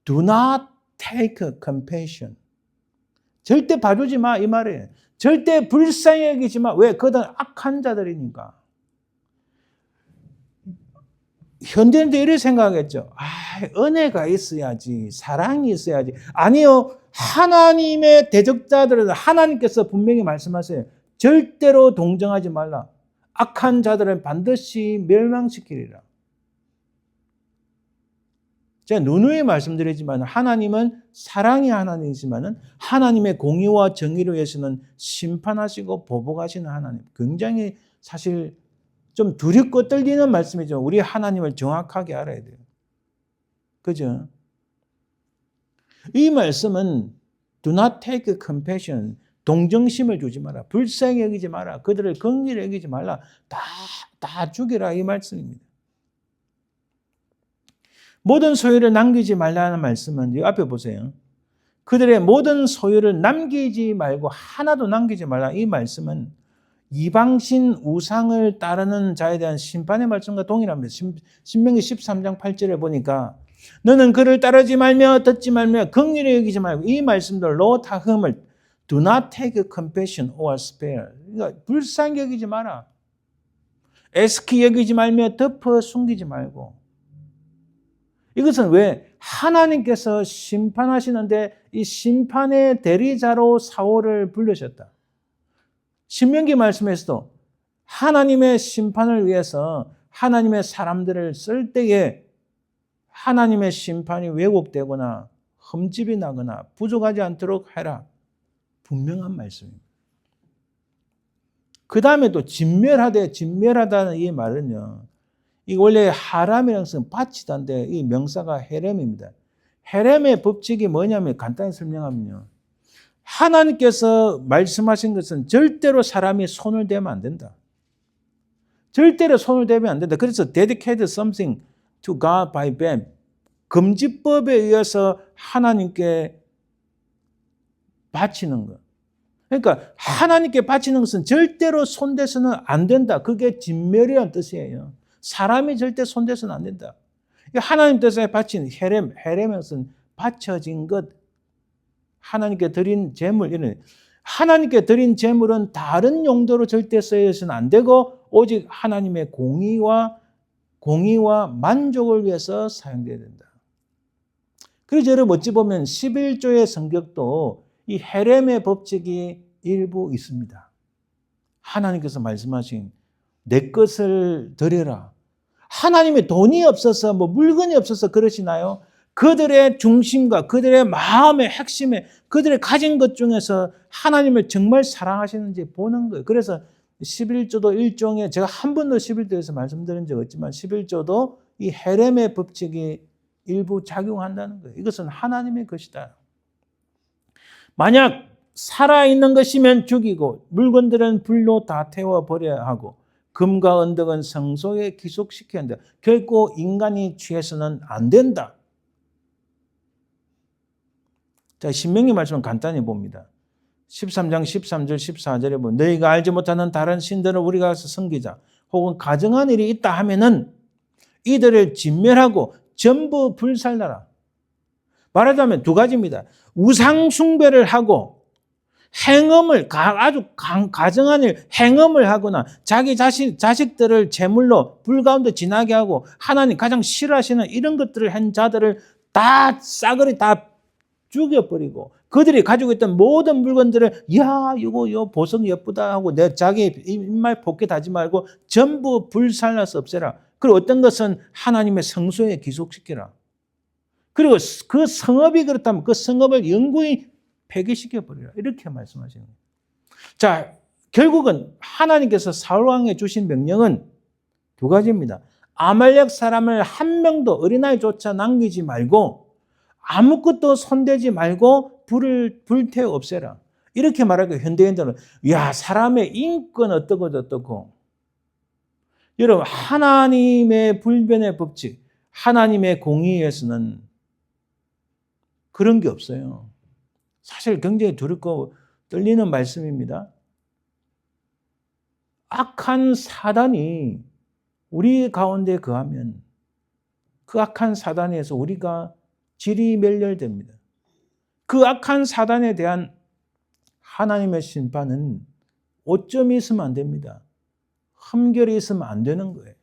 do not take compassion. 절대 봐주지 마 이 말이에요. 절대 불쌍히 여기지 마. 왜? 그들은 악한 자들이니까. 현대인들 이렇게 생각하겠죠. 은혜가 있어야지. 사랑이 있어야지. 아니요. 하나님의 대적자들은 하나님께서 분명히 말씀하세요. 절대로 동정하지 말라. 악한 자들은 반드시 멸망시키리라. 제가 누누이 말씀드리지만 하나님은 사랑의 하나님이지만 하나님의 공의와 정의를 위해서는 심판하시고 보복하시는 하나님. 굉장히 사실 좀 두렵고 떨리는 말씀이죠. 우리 하나님을 정확하게 알아야 돼요. 그죠? 이 말씀은 do not take compassion. 동정심을 주지 마라. 불쌍히 여기지 마라. 그들을 긍휼히 여기지 말라. 다 죽이라 이 말씀입니다. 모든 소유를 남기지 말라는 말씀은 이 앞에 보세요. 그들의 모든 소유를 남기지 말고 하나도 남기지 말라. 이 말씀은 이방신 우상을 따르는 자에 대한 심판의 말씀과 동일합니다. 신명기 13장 8절에 보니까 너는 그를 따르지 말며 듣지 말며 긍휼히 여기지 말고 이 말씀들로 다흠을 Do not take compassion or spare. 그러니까 불쌍히 여기지 마라. 애스키 여기지 말며 덮어 숨기지 말고. 이것은 왜? 하나님께서 심판하시는데 이 심판의 대리자로 사울을 부르셨다. 신명기 말씀에서도 하나님의 심판을 위해서 하나님의 사람들을 쓸 때에 하나님의 심판이 왜곡되거나 흠집이 나거나 부족하지 않도록 해라. 분명한 말씀입니다. 그 다음에 또 진멸하다는 이 말은요. 이 원래 하람이라는 것은 바치다인데 이 명사가 헤렘입니다. 헤렘의 법칙이 뭐냐면 간단히 설명하면요. 하나님께서 말씀하신 것은 절대로 사람이 손을 대면 안 된다. 절대로 손을 대면 안 된다. 그래서 dedicate something to God by ban. 금지법에 의해서 하나님께 바치는 것. 그러니까 하나님께 바치는 것은 절대로 손대서는 안 된다. 그게 진멸이라는 뜻이에요. 사람이 절대 손대서는 안 된다. 하나님 뜻에 바친 헤렘의 것은 바쳐진 것, 하나님께 드린 재물, 이런 하나님께 드린 재물은 다른 용도로 절대 쓰여서는 안 되고 오직 하나님의 공의와 만족을 위해서 사용돼야 된다. 그래서 여러분 어찌 보면 11조의 성격도 이 헤렘의 법칙이 일부 있습니다. 하나님께서 말씀하신 내 것을 드려라. 하나님의 돈이 없어서 물건이 없어서 그러시나요? 그들의 중심과 그들의 마음의 핵심에 그들의 가진 것 중에서 하나님을 정말 사랑하시는지 보는 거예요. 그래서 11조도 일종의 제가 한 번도 11조에서 말씀드린 적 없지만 11조도 이 헤렘의 법칙이 일부 작용한다는 거예요. 이것은 하나님의 것이다. 만약 살아있는 것이면 죽이고 물건들은 불로 다 태워버려야 하고 금과 은덕은 성소에 기속시켜야 한다. 결코 인간이 취해서는 안 된다. 자, 신명기 말씀은 간단히 봅니다. 13장 13절 14절에 보면 너희가 알지 못하는 다른 신들을 우리가 가서 섬기자. 혹은 가정한 일이 있다 하면은 이들을 진멸하고 전부 불살라라. 말하자면 두 가지입니다. 우상 숭배를 하고 행음을 아주 가정한 일 행음을 하거나 자기 자식들을 제물로 불 가운데 지나게 하고 하나님 가장 싫어하시는 이런 것들을 한 자들을 다 싸그리 다 죽여버리고 그들이 가지고 있던 모든 물건들을 야 이거 보석 예쁘다 하고 내 자기 입말 복귀 하지 말고 전부 불살라서 없애라. 그리고 어떤 것은 하나님의 성소에 기속시키라. 그리고 그 성읍이 그렇다면 그 성읍을 영구히 폐기시켜버리라. 이렇게 말씀하시는 거예요. 자, 결국은 하나님께서 사울왕에 주신 명령은 두 가지입니다. 아말렉 사람을 한 명도 어린아이조차 남기지 말고 아무것도 손대지 말고 불태워 없애라. 이렇게 말하니까 현대인들은 야 사람의 인권 어떻고 여러분 하나님의 불변의 법칙 하나님의 공의에서는 그런 게 없어요. 사실 굉장히 두렵고 떨리는 말씀입니다. 악한 사단이 우리 가운데 거하면 그 악한 사단에서 우리가 질이 멸렬됩니다. 그 악한 사단에 대한 하나님의 심판은 오점이 있으면 안 됩니다. 흠결이 있으면 안 되는 거예요.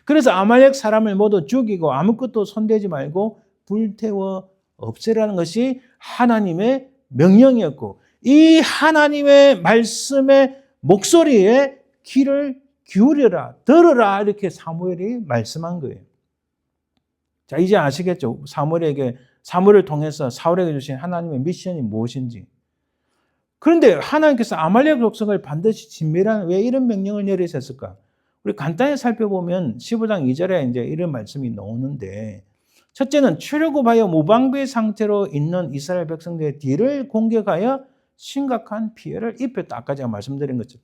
그래서 아말렉 사람을 모두 죽이고 아무것도 손대지 말고 불태워 없애라는 것이 하나님의 명령이었고 이 하나님의 말씀의 목소리에 귀를 기울여라, 들어라 이렇게 사무엘이 말씀한 거예요. 자, 이제 아시겠죠? 사무엘을 통해서 사울에게 주신 하나님의 미션이 무엇인지. 그런데 하나님께서 아말렉 족속을 반드시 진멸하는 왜 이런 명령을 내리셨을까? 우리 간단히 살펴보면 15장 2절에 이제 이런 말씀이 나오는데 첫째는 출애굽하여 무방비 상태로 있는 이스라엘 백성들의 뒤를 공격하여 심각한 피해를 입혔다. 아까 제가 말씀드린 것처럼.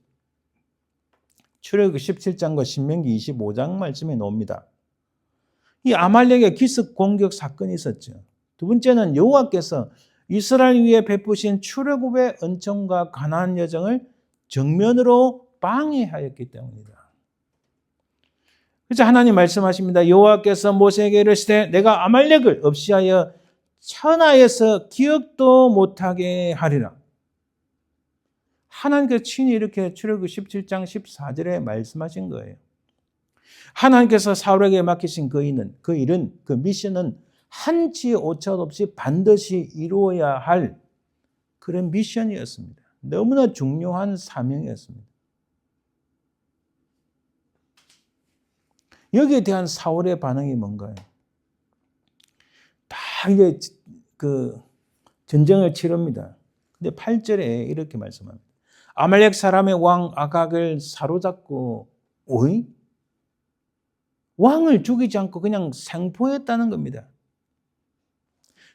출애굽 17장과 신명기 25장 말씀에 나옵니다. 이 아말렉의 기습 공격 사건이 있었죠. 두 번째는 여호와께서 이스라엘 위에 베푸신 출애굽의 은총과 가나안 여정을 정면으로 방해하였기 때문이다. 그래서 하나님 말씀하십니다. 여호와께서 모세에게 이르시되 내가 아말렉을 없이하여 천하에서 기억도 못하게 하리라. 하나님께서 친히 이렇게 출애굽기 17장 14절에 말씀하신 거예요. 하나님께서 사울에게 맡기신 그 일은, 그 미션은 한치 오차 없이 반드시 이루어야 할 그런 미션이었습니다. 너무나 중요한 사명이었습니다. 여기에 대한 사울의 반응이 뭔가요? 다 이제 그 전쟁을 치릅니다. 근데 8절에 이렇게 말씀합니다. 아말렉 사람의 왕 아각을 사로잡고 왕을 죽이지 않고 그냥 생포했다는 겁니다.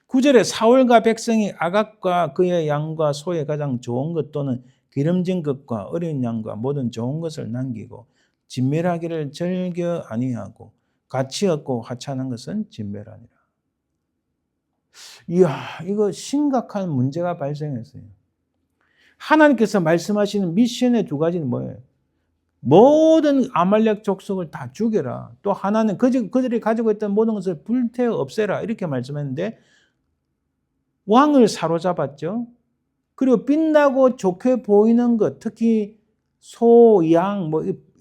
9절에 사울과 백성이 아각과 그의 양과 소의 가장 좋은 것 또는 기름진 것과 어린 양과 모든 좋은 것을 남기고 진멸하기를 즐겨 아니하고 가치 없고 하찮은 것은 진멸하니라. 이야, 이거 심각한 문제가 발생했어요. 하나님께서 말씀하시는 미션의 두 가지는 뭐예요? 모든 아말렉 족속을 다 죽여라. 또 하나는 그들이 가지고 있던 모든 것을 불태워 없애라. 이렇게 말씀했는데 왕을 사로잡았죠. 그리고 빛나고 좋게 보이는 것, 특히 소, 양,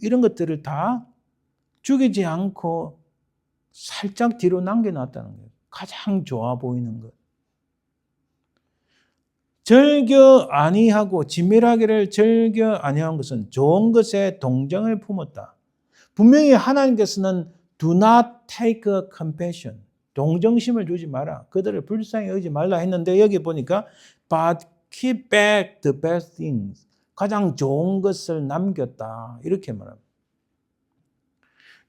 이런 것들을 다 죽이지 않고 살짝 뒤로 남겨놨다는 거예요. 가장 좋아 보이는 것. 즐겨 아니하고 진멸하기를 즐겨 아니한 것은 좋은 것에 동정을 품었다. 분명히 하나님께서는 do not take compassion. 동정심을 주지 마라. 그들을 불쌍히 여기지 말라 했는데 여기 보니까 but keep back the best things. 가장 좋은 것을 남겼다. 이렇게 말합니다.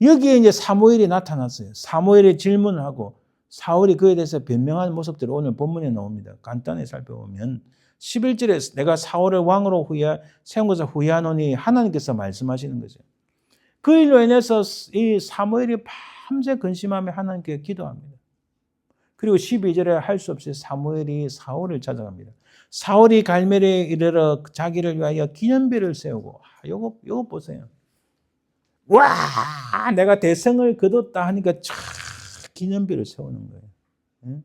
여기에 이제 사무엘이 나타났어요. 사무엘이 질문을 하고 사울이 그에 대해서 변명하는 모습들이 오늘 본문에 나옵니다. 간단히 살펴보면 11절에 내가 사울을 왕으로 세운 것을 후회하노니 하나님께서 말씀하시는 거죠. 그 일로 인해서 이 사무엘이 밤새 근심하며 하나님께 기도합니다. 그리고 12절에 할 수 없이 사무엘이 사울을 찾아갑니다. 사울이 갈멜에 이르러 자기를 위하여 기념비를 세우고 요거 보세요. 와, 내가 대성을 거뒀다 하니까 기념비를 세우는 거예요.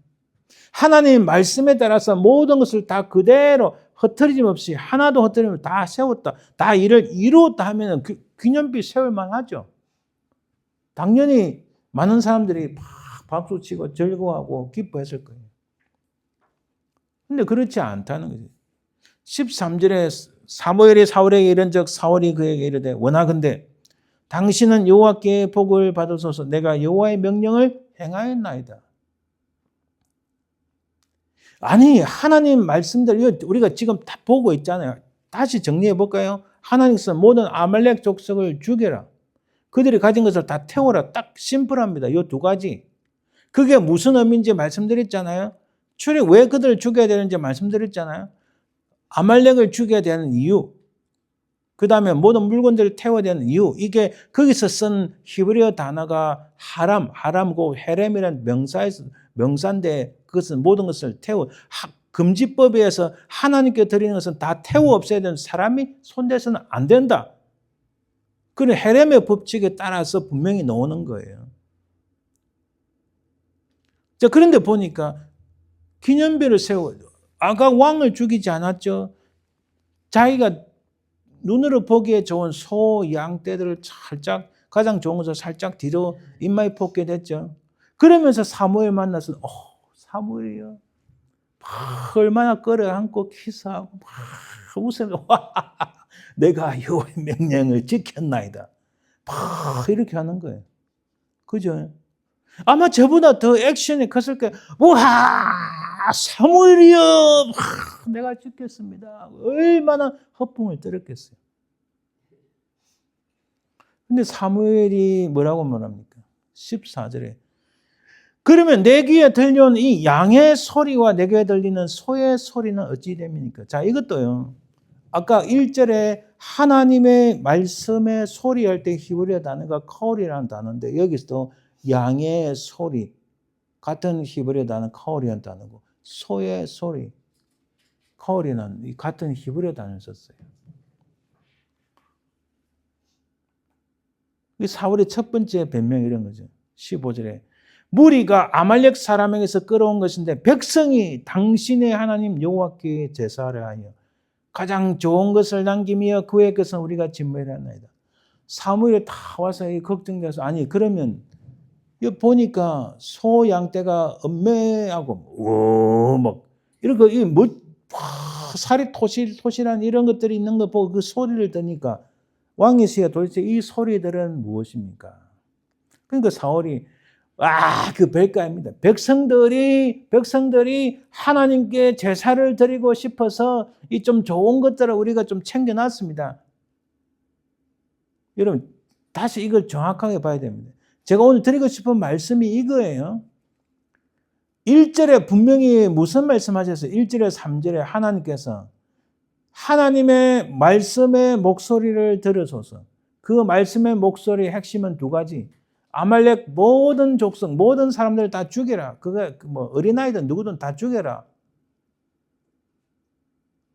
하나님 말씀에 따라서 모든 것을 다 그대로 흐트러짐 없이 하나도 흐트러짐 없이 다 세웠다. 다 일을 이루었다 하면 기념비 세울 만하죠. 당연히 많은 사람들이 박수치고 즐거워하고 기뻐했을 거예요. 근데 그렇지 않다는 거죠. 13절에 사무엘이 사울에게 이른즉 사울이 그에게 이르되 원하건대 당신은 여호와께 복을 받으소서. 내가 여호와의 명령을 행하였나이다. 아니 하나님 말씀대로 우리가 지금 다 보고 있잖아요. 다시 정리해 볼까요? 하나님께서 모든 아말렉 족속을 죽여라. 그들이 가진 것을 다 태워라. 딱 심플합니다. 이 두 가지. 그게 무슨 의미인지 말씀드렸잖아요. 왜 그들을 죽여야 되는지 말씀드렸잖아요. 아말렉을 죽여야 되는 이유. 그 다음에 모든 물건들을 태워야 되는 이유. 이게 거기서 쓴 히브리어 단어가 하람고 헤렘이라는 명사인데 그것은 모든 것을 금지법에 의해서 하나님께 드리는 것은 다 태워 없애야 되는 사람이 손대서는 안 된다. 그런 헤렘의 법칙에 따라서 분명히 나오는 거예요. 자, 그런데 보니까 기념비를 세워 아각 왕을 죽이지 않았죠. 자기가 눈으로 보기에 좋은 소, 양 떼들을 살짝 가장 좋은 것을 살짝 뒤로 입마에 뽑게 됐죠. 그러면서 사무엘 만나서 사무엘이요. 얼마나 끌어안고 키스하고 웃으면서 내가 여호와의 명령을 지켰나이다. 이렇게 하는 거예요. 그죠? 아마 저보다 더 액션이 컸을 거예요. 와, 사무엘이요. 내가 지켰습니다. 얼마나 허풍을 떨었겠어요. 근데 사무엘이 뭐라고 말합니까? 14절에 그러면 내 귀에 들려온 이 양의 소리와 내 귀에 들리는 소의 소리는 어찌 됩니까? 자, 이것도요. 아까 1절에 하나님의 말씀에 소리할 때 히브리어 단어가 카올이라는 단어인데 여기서도 양의 소리 같은 히브리어 단어 카올이라는 단어고 소의 소리 카올이라는 같은 히브리어 단어를 썼어요. 사울의 첫 번째 변명이 이런 거죠. 15절에 무리가 아말렉 사람에게서 끌어온 것인데 백성이 당신의 하나님 여호와께 제사를 하여 가장 좋은 것을 남기며 그의 것은 우리가 진멸하나이다. 사무엘이 다 와서 걱정돼서 아니 그러면 여기 보니까 소 양떼가 엄매하고 막 이렇게 뭐 살이 토실토실한 이런 것들이 있는 거 보고 그 소리를 듣니까 왕의 시가 도대체 이 소리들은 무엇입니까? 그러니까 사울이 그 별가입니다. 백성들이 하나님께 제사를 드리고 싶어서 이 좀 좋은 것들을 우리가 좀 챙겨놨습니다. 여러분 다시 이걸 정확하게 봐야 됩니다. 제가 오늘 드리고 싶은 말씀이 이거예요. 1절에 분명히 무슨 말씀하셨어요? 1절에 3절에 하나님께서 하나님의 말씀의 목소리를 들으소서. 그 말씀의 목소리의 핵심은 두 가지. 아말렉 모든 족속, 모든 사람들 다 죽여라. 그거 뭐 어린아이든 누구든 다 죽여라.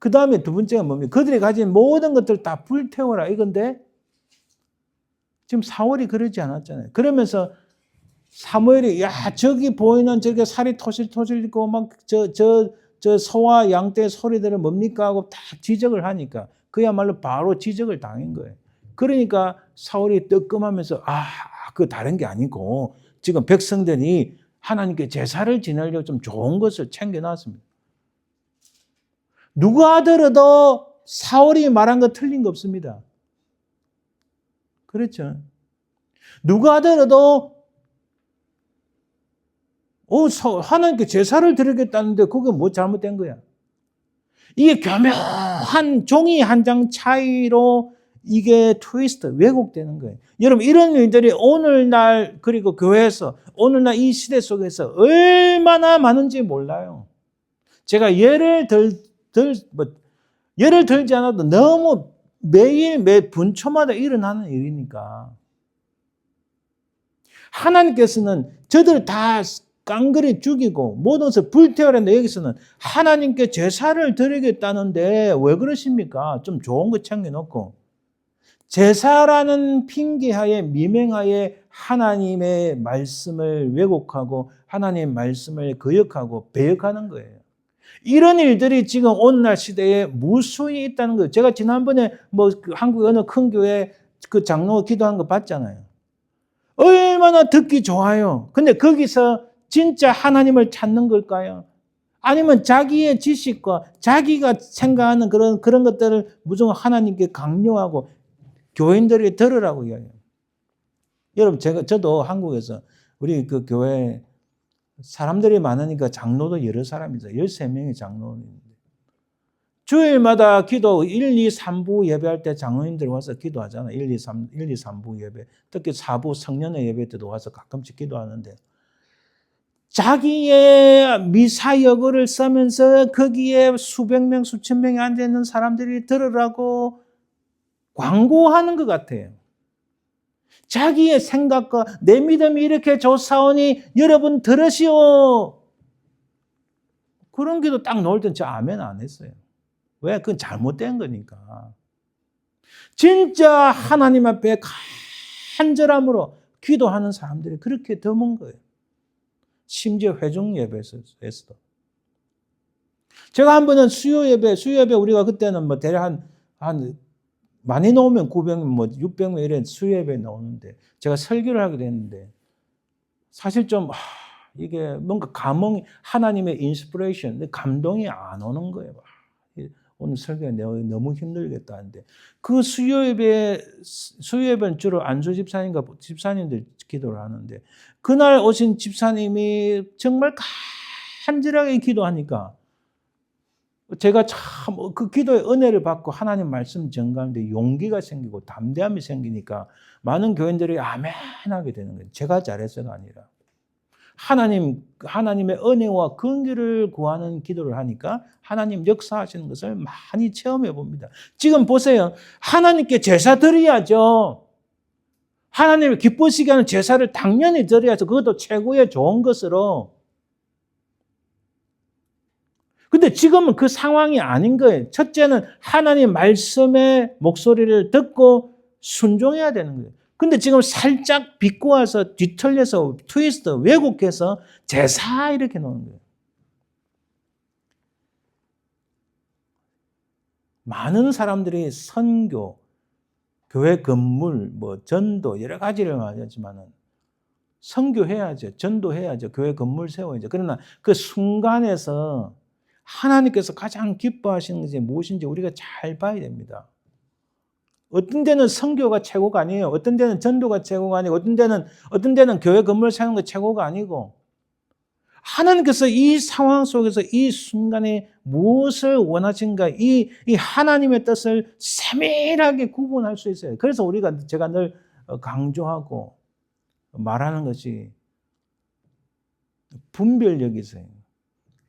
그 다음에 두 번째가 뭡니까? 그들이 가진 모든 것들 다 불태워라. 이건데 지금 사울이 그러지 않았잖아요. 그러면서 사무엘이 저기 보이는 저게 살이 토실토실 있고 막 저 소와 양떼 소리들은 뭡니까 하고 딱 지적을 하니까 그야말로 바로 지적을 당한 거예요. 그러니까 사울이 뜨끔하면서 그 다른 게 아니고 지금 백성들이 하나님께 제사를 지내려고 좀 좋은 것을 챙겨놨습니다. 누가 들어도 사울이 말한 거 틀린 거 없습니다. 그렇죠. 누가 들어도 하나님께 제사를 드리겠다는데 그게 뭐 잘못된 거야? 이게 교묘한 종이 한 장 차이로 이게 트위스트, 왜곡되는 거예요. 여러분 이런 일들이 오늘날 그리고 교회에서 오늘날 이 시대 속에서 얼마나 많은지 몰라요. 제가 예를 들지 않아도 너무 매일 매 분초마다 일어나는 일이니까. 하나님께서는 저들 다 깡그리 죽이고 모든 것을 불태우라는데 여기서는 하나님께 제사를 드리겠다는데 왜 그러십니까? 좀 좋은 거 챙겨놓고 제사라는 핑계하에 미명하에 하나님의 말씀을 왜곡하고 하나님의 말씀을 거역하고 배역하는 거예요. 이런 일들이 지금 오늘날 시대에 무수히 있다는 거예요. 제가 지난번에 한국 어느 큰 교회 그 장로 기도한 거 봤잖아요. 얼마나 듣기 좋아요. 근데 거기서 진짜 하나님을 찾는 걸까요? 아니면 자기의 지식과 자기가 생각하는 그런 것들을 무조건 하나님께 강요하고 교인들이 들으라고 이야기해요. 여러분, 저도 한국에서 우리 그 교회 사람들이 많으니까 장로도 여러 사람이죠. 13명의 장로인데. 주일마다 기도 1, 2, 3부 예배할 때 장로님들이 와서 기도하잖아요. 1, 2, 3부 예배. 특히 4부 성년의 예배 때도 와서 가끔씩 기도하는데 자기의 미사여구를 쓰면서 거기에 수백 명, 수천 명이 앉아있는 사람들이 들으라고 광고하는 것 같아요. 자기의 생각과 내 믿음이 이렇게 좋사오니 여러분 들으시오. 그런 기도 딱 나올 땐 저 아멘 안 했어요. 왜? 그건 잘못된 거니까. 진짜 하나님 앞에 간절함으로 기도하는 사람들이 그렇게 드문 거예요. 심지어 회중 예배에서도. 제가 한 번은 수요 예배 우리가 그때는 대략 한 많이 나오면 900명, 600명 이런 수요 예배 나오는데 제가 설교를 하게 됐는데 사실 좀 이게 뭔가 하나님의 인스피레이션, 감동이 안 오는 거예요. 오늘 설교가 너무 힘들겠다 하는데 그 수요 예배는 주로 안수 집사님과 집사님들 기도를 하는데 그날 오신 집사님이 정말 간절하게 기도하니까 제가 참 그 기도의 은혜를 받고 하나님 말씀 전가하는데 용기가 생기고 담대함이 생기니까 많은 교인들이 아멘 하게 되는 거예요. 제가 잘해서가 아니라. 하나님의 은혜와 긍휼을 구하는 기도를 하니까 하나님 역사하시는 것을 많이 체험해 봅니다. 지금 보세요. 하나님께 제사 드려야죠. 하나님을 기쁘시게 하는 제사를 당연히 드려야죠. 그것도 최고의 좋은 것으로. 근데 지금은 그 상황이 아닌 거예요. 첫째는 하나님 말씀의 목소리를 듣고 순종해야 되는 거예요. 근데 지금 살짝 비꼬아서 뒤틀려서 트위스트 왜곡해서 제사 이렇게 놓는 거예요. 많은 사람들이 선교, 교회 건물, 뭐 전도 여러 가지를 말하지만은 선교해야죠. 전도해야죠. 교회 건물 세워야죠. 그러나 그 순간에서 하나님께서 가장 기뻐하시는 것이 무엇인지 우리가 잘 봐야 됩니다. 어떤 데는 선교가 최고가 아니에요. 어떤 데는 전도가 최고가 아니고 어떤 데는 교회 건물 세우는 게 최고가 아니고 하나님께서 이 상황 속에서 이 순간에 무엇을 원하신가 이 하나님의 뜻을 세밀하게 구분할 수 있어요. 그래서 제가 늘 강조하고 말하는 것이 분별력이 있어요.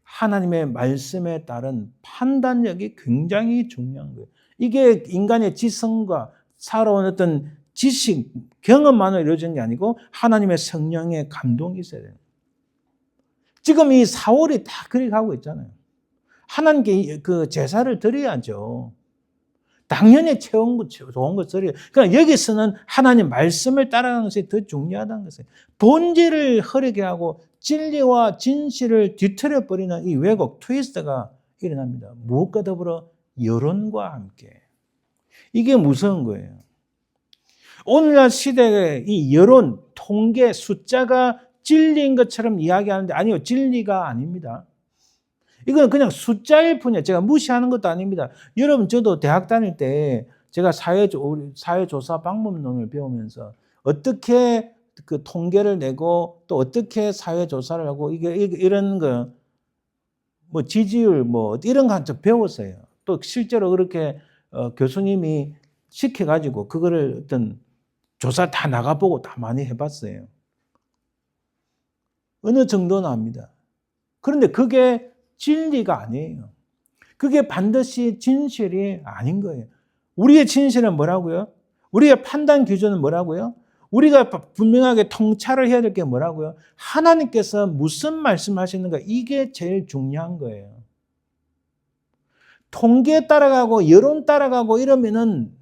하나님의 말씀에 따른 판단력이 굉장히 중요한 거예요. 이게 인간의 지성과 살아온 어떤 지식, 경험만으로 이루어지는 게 아니고 하나님의 성령의 감동이 있어야 돼요. 지금 이 사울이 다 그렇게 하고 있잖아요. 하나님께 그 제사를 드려야죠. 당연히 좋은 것 드려요. 그러니까 여기서는 하나님 말씀을 따라가는 것이 더 중요하다는 것이에요. 본질을 흐르게 하고 진리와 진실을 뒤틀어 버리는 이 왜곡, 트위스트가 일어납니다. 무엇과 더불어 여론과 함께. 이게 무서운 거예요. 오늘날 시대의 이 여론, 통계, 숫자가 진리인 것처럼 이야기하는데 아니요, 진리가 아닙니다. 이건 그냥 숫자일 뿐이에요. 제가 무시하는 것도 아닙니다. 여러분, 저도 대학 다닐 때 제가 사회조사 방법론을 배우면서 어떻게 그 통계를 내고 또 어떻게 사회조사를 하고 이런 거, 뭐 지지율 뭐 이런 거 좀 배웠어요. 또 실제로 그렇게 교수님이 시켜가지고 그거를 어떤 조사 다 나가보고 다 많이 해봤어요. 어느 정도는 압니다. 그런데 그게 진리가 아니에요. 그게 반드시 진실이 아닌 거예요. 우리의 진실은 뭐라고요? 우리의 판단 기준은 뭐라고요? 우리가 분명하게 통찰을 해야 될 게 뭐라고요? 하나님께서 무슨 말씀하시는가? 이게 제일 중요한 거예요. 통계 따라가고 여론 따라가고 이러면은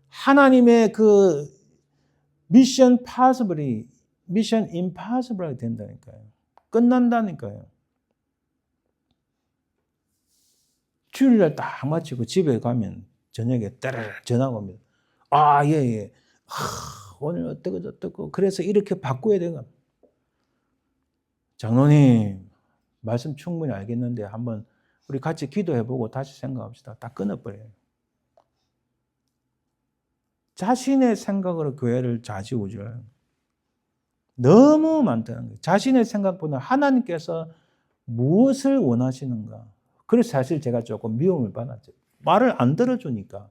하나님의 그 미션 임파서블하게 된다니까요. 끝난다니까요. 주일날 딱 마치고 집에 가면 저녁에 따르르 전화가 옵니다. 아, 예. 오늘 어떻고 그래서 이렇게 바꿔야 되나? 장로님, 말씀 충분히 알겠는데 한번 우리 같이 기도해보고 다시 생각합시다. 딱 끊어버려요. 자신의 생각으로 교회를 좌지우지해요. 너무 많다는 거예요. 자신의 생각보다 하나님께서 무엇을 원하시는가. 그래서 사실 제가 조금 미움을 받았죠. 말을 안 들어주니까.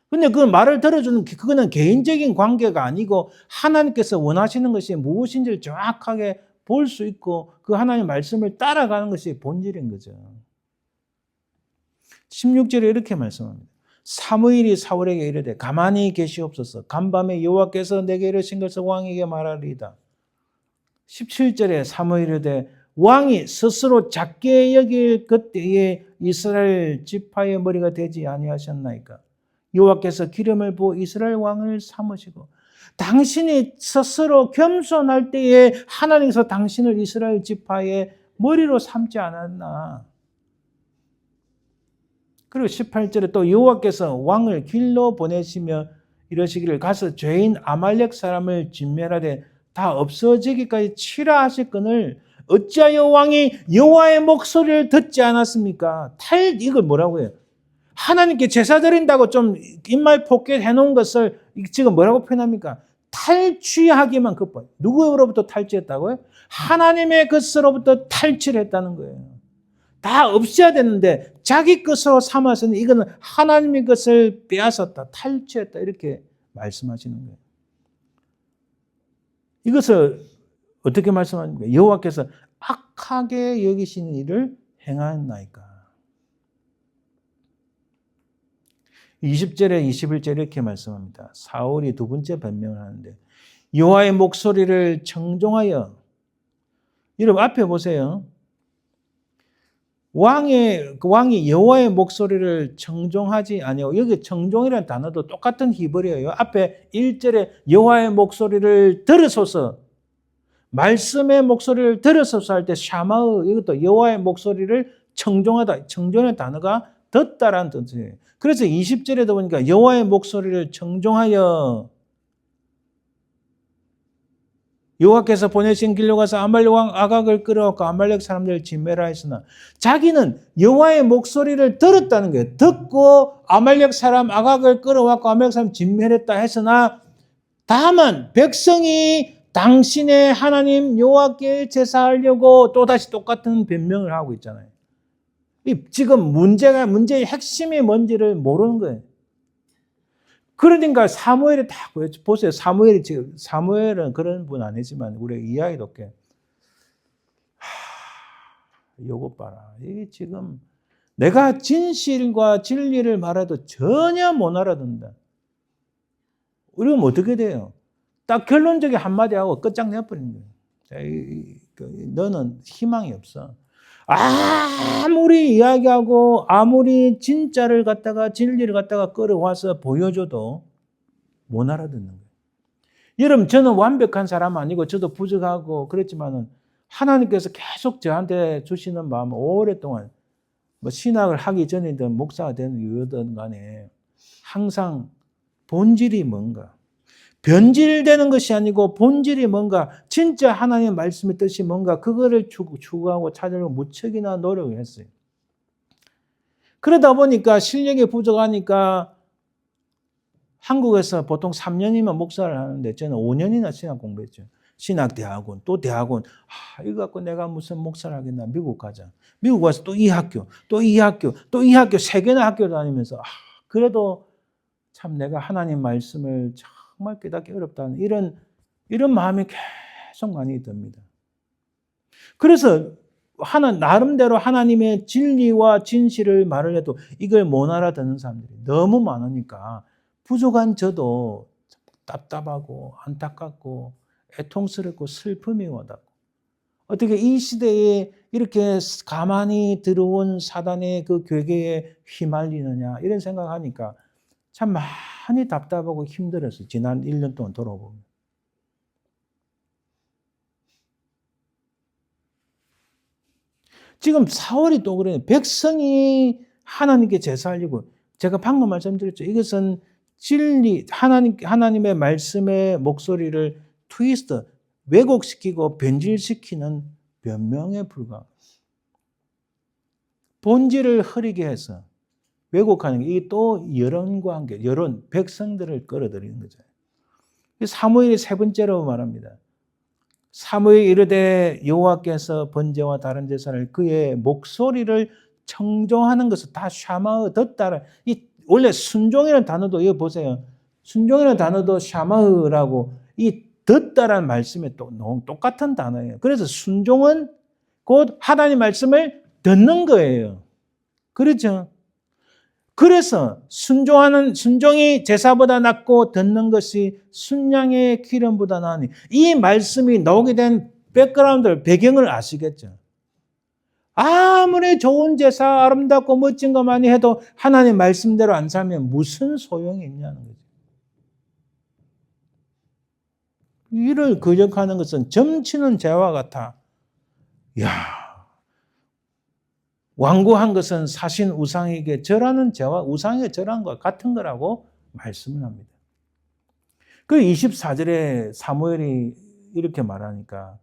근데 그 말을 들어주는 그거는 개인적인 관계가 아니고 하나님께서 원하시는 것이 무엇인지를 정확하게 볼 수 있고 그 하나님의 말씀을 따라가는 것이 본질인 거죠. 16절에 이렇게 말씀합니다. 사무엘이 사울에게 이르되 가만히 계시옵소서. 간밤에 여호와께서 내게 이르신 것을 왕에게 말하리이다. 17절에 사무엘이 이르되 왕이 스스로 작게 여길 그때에 이스라엘 지파의 머리가 되지 아니하셨나이까. 여호와께서 기름을 부어 이스라엘 왕을 삼으시고 당신이 스스로 겸손할 때에 하나님께서 당신을 이스라엘 지파의 머리로 삼지 않았나. 그리고 18절에 또 여호와께서 왕을 길로 보내시며 이러시기를 가서 죄인 아말렉 사람을 진멸하되 다 없어지기까지 치라 하셨거늘 어찌하여 왕이 여호와의 목소리를 듣지 않았습니까? 이걸 뭐라고 해요? 하나님께 제사 드린다고 좀 입말 포켓 해놓은 것을 지금 뭐라고 표현합니까? 탈취하기만 급해. 누구로부터 탈취했다고요? 하나님의 것으로부터 탈취했다는 거예요. 다 없애야 되는데 자기 것으로 삼아서는 이거는 하나님의 것을 빼앗았다, 탈취했다 이렇게 말씀하시는 거예요. 이것을 어떻게 말씀하십니까? 여호와께서 악하게 여기시는 일을 행하였나이까. 20절에 21절에 이렇게 말씀합니다. 사울이 두 번째 변명을 하는데 여호와의 목소리를 청종하여, 여러분 앞에 보세요. 왕이 여호와의 목소리를 청종하지 아니하고, 여기 청종이라는 단어도 똑같은 히브리어예요. 앞에 1절에 여호와의 목소리를 들으소서, 말씀의 목소리를 들으소서 할 때 샤마으, 이것도 여호와의 목소리를 청종하다. 청종의 단어가 듣다라는 뜻이에요. 그래서 20절에도 보니까 여호와의 목소리를 청종하여 여호와께서 보내신 길로 가서 아말렉 왕 아각을 끌어왔고 아말렉 사람들을 진멸하 했으나 자기는 여호와의 목소리를 들었다는 거예요. 듣고 아말렉 사람 아각을 끌어왔고 아말렉 사람 진멸했다 했으나 다만 백성이 당신의 하나님 여호와께 제사하려고 또다시 똑같은 변명을 하고 있잖아요. 지금 문제의 핵심이 뭔지를 모르는 거예요. 그러니까 사무엘이 딱 보세요. 사무엘은 그런 분 아니지만 우리 이야기도 꽤. 요거 봐라. 이게 지금 내가 진실과 진리를 말해도 전혀 못 알아듣는다. 우리는 어떻게 돼요? 딱 결론적인 한마디 하고 끝장내버리는 거예요. 너는 희망이 없어. 아무리 이야기하고 아무리 진리를 갖다가 끌어와서 보여줘도 못 알아듣는 거예요. 여러분, 저는 완벽한 사람 아니고 저도 부족하고 그렇지만은 하나님께서 계속 저한테 주시는 마음은 오랫동안 신학을 하기 전이든 목사가 되는 이유든 간에 항상 본질이 뭔가, 변질되는 것이 아니고 본질이 뭔가, 진짜 하나님의 말씀의 뜻이 뭔가, 그거를 추구하고 찾으려고 무척이나 노력을 했어요. 그러다 보니까 실력이 부족하니까 한국에서 보통 3년이면 목사를 하는데 저는 5년이나 신학 공부했죠. 신학대학원, 또 대학원. 이거 갖고 내가 무슨 목사를 하겠나. 미국 가자. 미국 가서 또 이 학교, 또 이 학교, 또 이 학교, 3개나 학교 다니면서 그래도 참 내가 하나님 말씀을 정말 깨닫기 어렵다는 이런 마음이 계속 많이 듭니다. 그래서 나름대로 하나님의 진리와 진실을 말을 해도 이걸 못 알아듣는 사람들이 너무 많으니까 부족한 저도 답답하고 안타깝고 애통스럽고 슬픔이 와닿고, 어떻게 이 시대에 이렇게 가만히 들어온 사단의 그 괴계에 휘말리느냐 이런 생각하니까 참 많이 답답하고 힘들었어요. 지난 1년 동안 돌아보면. 지금 사울이 또 그래요. 백성이 하나님께 제사하려고, 제가 방금 말씀드렸죠. 이것은 진리, 하나님의 말씀의 목소리를 트위스트, 왜곡시키고 변질시키는 변명에 불과합니다. 본질을 흐리게 해서 왜곡하는 게, 이게 또 여론과 함께, 백성들을 끌어들이는 거죠. 사무엘이 세 번째로 말합니다. 사무엘이 이르되 여호와께서 번제와 다른 제사를 그의 목소리를 청종하는 것을 다 샤마흐 듣다라. 원래 순종이라는 단어도 이거 보세요. 순종이라는 단어도 샤마흐라고, 이 듣다라는 말씀이 또 똑같은 단어예요. 그래서 순종은 곧 하나님 말씀을 듣는 거예요. 그렇죠? 그래서 순종이 제사보다 낫고 듣는 것이 순양의 기름보다 나으니, 이 말씀이 나오게 된 배경을 아시겠죠? 아무리 좋은 제사, 아름답고 멋진 거 많이 해도 하나님 말씀대로 안 살면 무슨 소용이 있냐는 거죠. 이를 거역하는 것은 점치는 재와 같아. 완고한 것은 사신 우상에게 절하는 재와 우상에게 절하는 것과 같은 거라고 말씀을 합니다. 그 24절에 사무엘이 이렇게 말하니까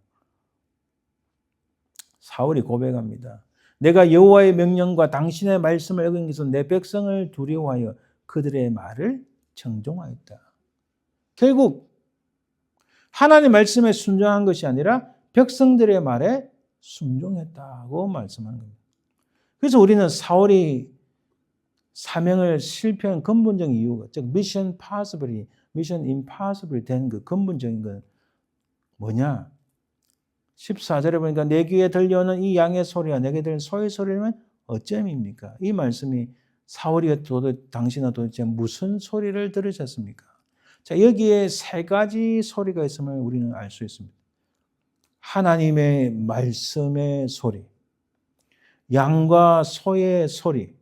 사울이 고백합니다. 내가 여호와의 명령과 당신의 말씀을 어긴 것은 내 백성을 두려워하여 그들의 말을 청종하였다. 결국 하나님 말씀에 순종한 것이 아니라 백성들의 말에 순종했다고 말씀하는 겁니다. 그래서 우리는 사울이 사명을 실패한 근본적인 이유가, 즉 미션 임파서블이 된 그 근본적인 건 뭐냐? 14절에 보니까 내 귀에 들려오는 이 양의 소리와 내게 들리는 소의 소리는 어쩜입니까? 이 말씀이 사울이 당신은 도대체 무슨 소리를 들으셨습니까? 자, 여기에 세 가지 소리가 있음을 우리는 알 수 있습니다. 하나님의 말씀의 소리, 양과 소의 소리,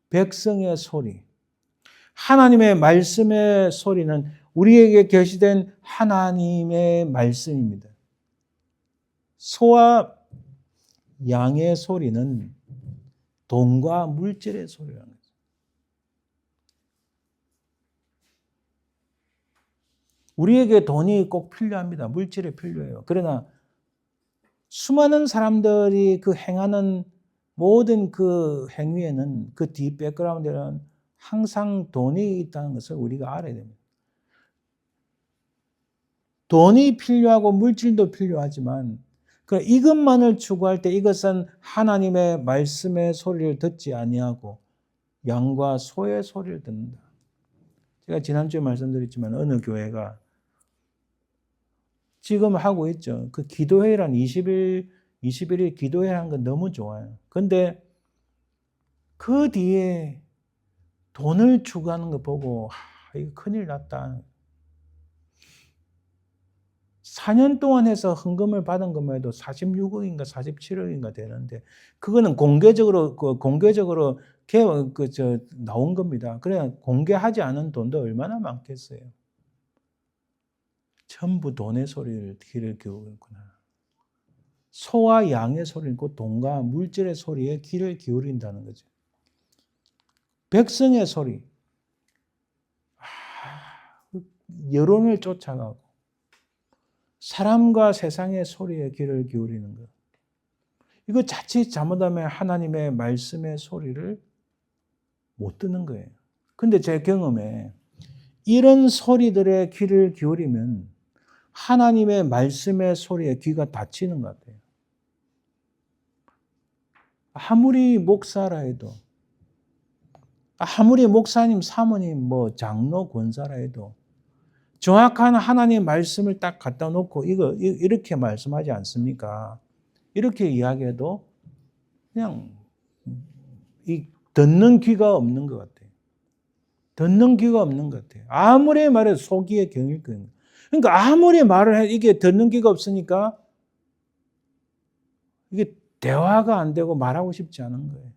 백성의 소리. 하나님의 말씀의 소리는 우리에게 계시된 하나님의 말씀입니다. 소와 양의 소리는 돈과 물질의 소리라는 거죠. 우리에게 돈이 꼭 필요합니다. 물질이 필요해요. 그러나 수많은 사람들이 그 행하는 모든 그 행위에는 그 뒷 백그라운드에는 항상 돈이 있다는 것을 우리가 알아야 됩니다. 돈이 필요하고 물질도 필요하지만 이것만을 추구할 때 이것은 하나님의 말씀의 소리를 듣지 아니하고 양과 소의 소리를 듣는다. 제가 지난주에 말씀드렸지만 어느 교회가 지금 하고 있죠. 그 기도회란 21일 기도회 하는 건 너무 좋아요. 근데 그 뒤에 돈을 추구하는 거 보고 이거 큰일 났다. 4년 동안 해서 헌금을 받은 것만 해도 46억인가 47억인가 되는데 그거는 공개적으로 나온 겁니다. 그래 공개하지 않은 돈도 얼마나 많겠어요. 전부 돈의 소리를 귀를 기울이는구나. 소와 양의 소리는 곧 돈과 물질의 소리에 귀를 기울인다는 거죠. 백성의 소리, 여론을 쫓아가고 사람과 세상의 소리에 귀를 기울이는 것. 이거 자칫 잘못하면 하나님의 말씀의 소리를 못 듣는 거예요. 근데 제 경험에 이런 소리들의 귀를 기울이면 하나님의 말씀의 소리에 귀가 닫히는 것 같아요. 아무리 목사라 해도, 아무리 목사님, 사모님, 장로, 권사라 해도 정확한 하나님의 말씀을 딱 갖다 놓고 이렇게 말씀하지 않습니까? 이렇게 이야기해도 그냥 듣는 귀가 없는 것 같아요. 듣는 귀가 없는 것 같아요. 아무리 말해도 속이에 경일 거예요. 그러니까 아무리 말을 해 이게 듣는 귀가 없으니까 이게 대화가 안 되고 말하고 싶지 않은 거예요.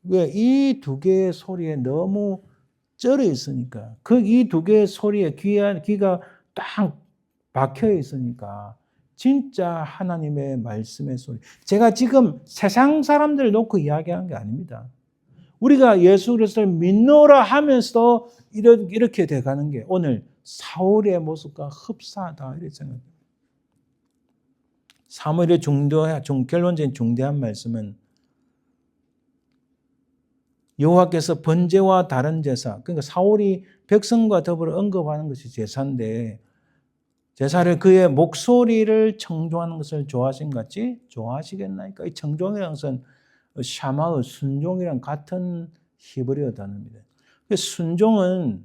왜? 이 두 개의 소리에 너무 쩔어 있으니까. 이 두 개의 소리에 귀가 딱 박혀 있으니까 진짜 하나님의 말씀의 소리. 제가 지금 세상 사람들을 놓고 이야기하는 게 아닙니다. 우리가 예수 그리스도를 믿노라 하면서도 이렇게 돼가는 게 오늘 사울의 모습과 흡사하다 이렇게 생각합니다. 사무엘의 결론적인 중대한 말씀은 여호와께서 번제와 다른 제사, 그러니까 사울이 백성과 더불어 언급하는 것이 제사인데 제사를 그의 목소리를 청종하는 것을 좋아하신 것 같이 좋아하시겠나이까? 이 청종이라는 것은 샤마의 순종이랑 같은 히브리어 단어입니다. 순종은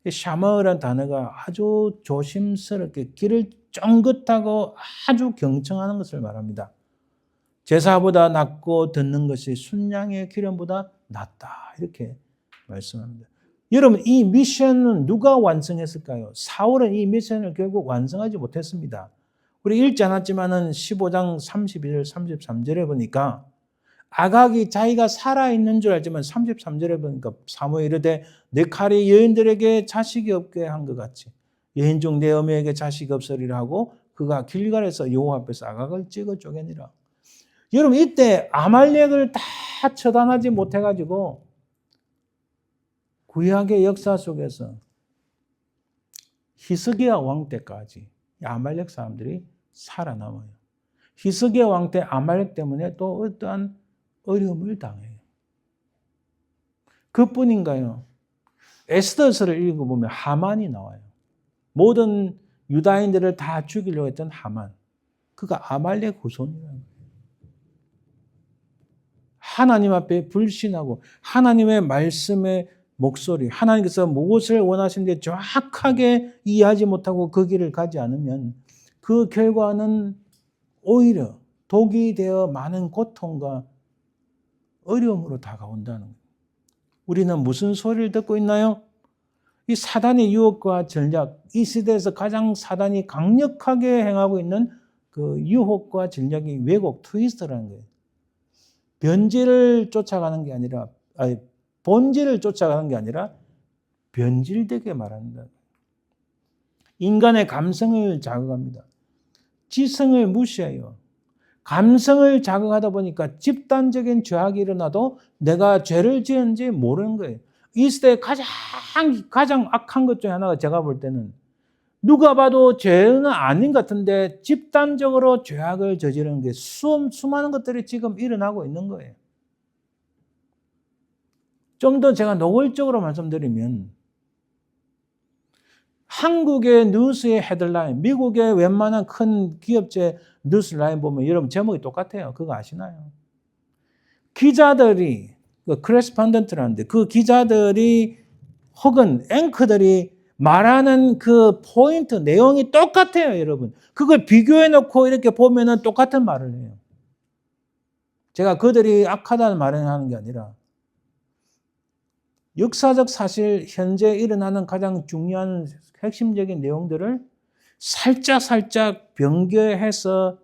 샤마의라는 단어가 아주 조심스럽게 귀를 쫑긋하고 아주 경청하는 것을 말합니다. 제사보다 낫고 듣는 것이 순양의 기름보다 낫다. 이렇게 말씀합니다. 여러분, 이 미션은 누가 완성했을까요? 사울은 이 미션을 결국 완성하지 못했습니다. 우리 읽지 않았지만은 15장 32절, 33절에 보니까 아각이 자기가 살아있는 줄 알지만 33절에 보니까 사무엘이 이르되 내 칼이 여인들에게 자식이 없게 한 것 같이 여인 중 내 어미에게 자식이 없으리라 하고 그가 길갈에서 여호와 앞에서 아각을 찍어 쪼개니라. 여러분 이때 아말렉을 다 처단하지 못해가지고 구약의 역사 속에서 히스기야 왕 때까지 아말렉 사람들이 살아남아요. 히스기야 왕 때 아말렉 때문에 또 어떠한 어려움을 당해요. 그뿐인가요? 에스더서를 읽어보면 하만이 나와요. 모든 유다인들을 다 죽이려고 했던 하만. 그가 아말렉 후손이라는 거예요. 하나님 앞에 불신하고 하나님의 말씀의 목소리, 하나님께서 무엇을 원하시는지 정확하게 이해하지 못하고 그 길을 가지 않으면 그 결과는 오히려 독이 되어 많은 고통과 어려움으로 다가온다는 거예요. 우리는 무슨 소리를 듣고 있나요? 이 사단의 유혹과 전략, 이 시대에서 가장 사단이 강력하게 행하고 있는 그 유혹과 전략이 왜곡, 트위스트라는 거예요. 본질을 쫓아가는 게 아니라 변질되게 말한다. 인간의 감성을 자극합니다. 지성을 무시해요. 감성을 자극하다 보니까 집단적인 죄악이 일어나도 내가 죄를 지은지 모르는 거예요. 이 시대에 가장 악한 것 중에 하나가 제가 볼 때는 누가 봐도 죄는 아닌 것 같은데 집단적으로 죄악을 저지르는 게 수많은 것들이 지금 일어나고 있는 거예요. 좀 더 제가 노골적으로 말씀드리면 한국의 뉴스의 헤드라인, 미국의 웬만한 큰 기업체 뉴스 라인 보면 여러분 제목이 똑같아요. 그거 아시나요? 기자들이, 크레스판던트라는데 그 기자들이 혹은 앵커들이 말하는 그 포인트, 내용이 똑같아요, 여러분. 그걸 비교해 놓고 이렇게 보면은 똑같은 말을 해요. 제가 그들이 악하다는 말을 하는 게 아니라 역사적 사실, 현재 일어나는 가장 중요한 핵심적인 내용들을 살짝 변경해서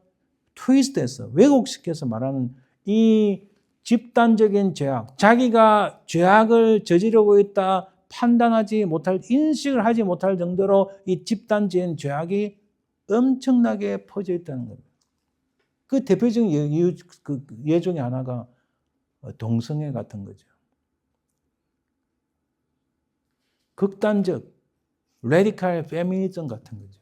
트위스트해서 왜곡시켜서 말하는 이 집단적인 죄악, 자기가 죄악을 저지르고 있다 판단하지 못할, 인식을 하지 못할 정도로 이 집단적인 죄악이 엄청나게 퍼져 있다는 겁니다. 그 대표적인 예 중에 하나가 동성애 같은 거죠. 극단적 레디칼 페미니즘 같은 거죠.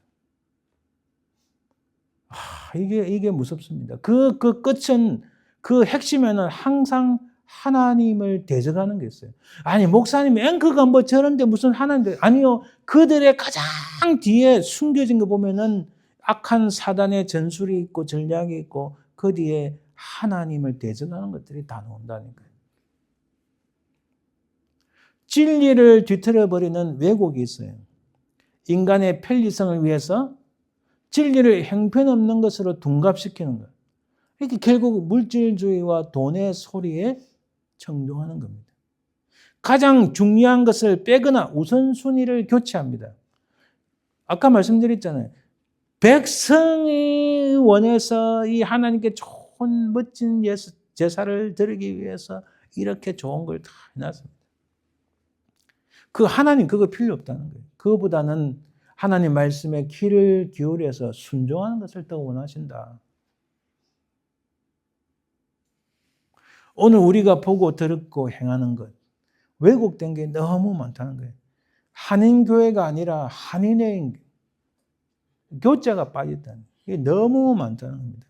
이게 무섭습니다. 그 끝은, 그 핵심에는 항상 하나님을 대적하는 게 있어요. 아니, 목사님 앵커가 뭐 저런데 무슨 하나님, 아니요. 그들의 가장 뒤에 숨겨진 거 보면은 악한 사단의 전술이 있고 전략이 있고 그 뒤에 하나님을 대적하는 것들이 다 나온다니까요. 진리를 뒤틀어버리는 왜곡이 있어요. 인간의 편리성을 위해서 진리를 형편없는 것으로 둔갑시키는 거예요. 이렇게 결국 물질주의와 돈의 소리에 청종하는 겁니다. 가장 중요한 것을 빼거나 우선순위를 교체합니다. 아까 말씀드렸잖아요. 백성이 원해서 이 하나님께 좋은 멋진 제사를 드리기 위해서 이렇게 좋은 걸 다 해놨습니다. 그 하나님 그거 필요 없다는 거예요. 그거보다는 하나님 말씀에 귀를 기울여서 순종하는 것을 더 원하신다. 오늘 우리가 보고 들었고 행하는 것, 왜곡된 게 너무 많다는 거예요. 한인교회가 아니라 한인의 교자가 빠졌다는 거예요. 이게 너무 많다는 겁니다.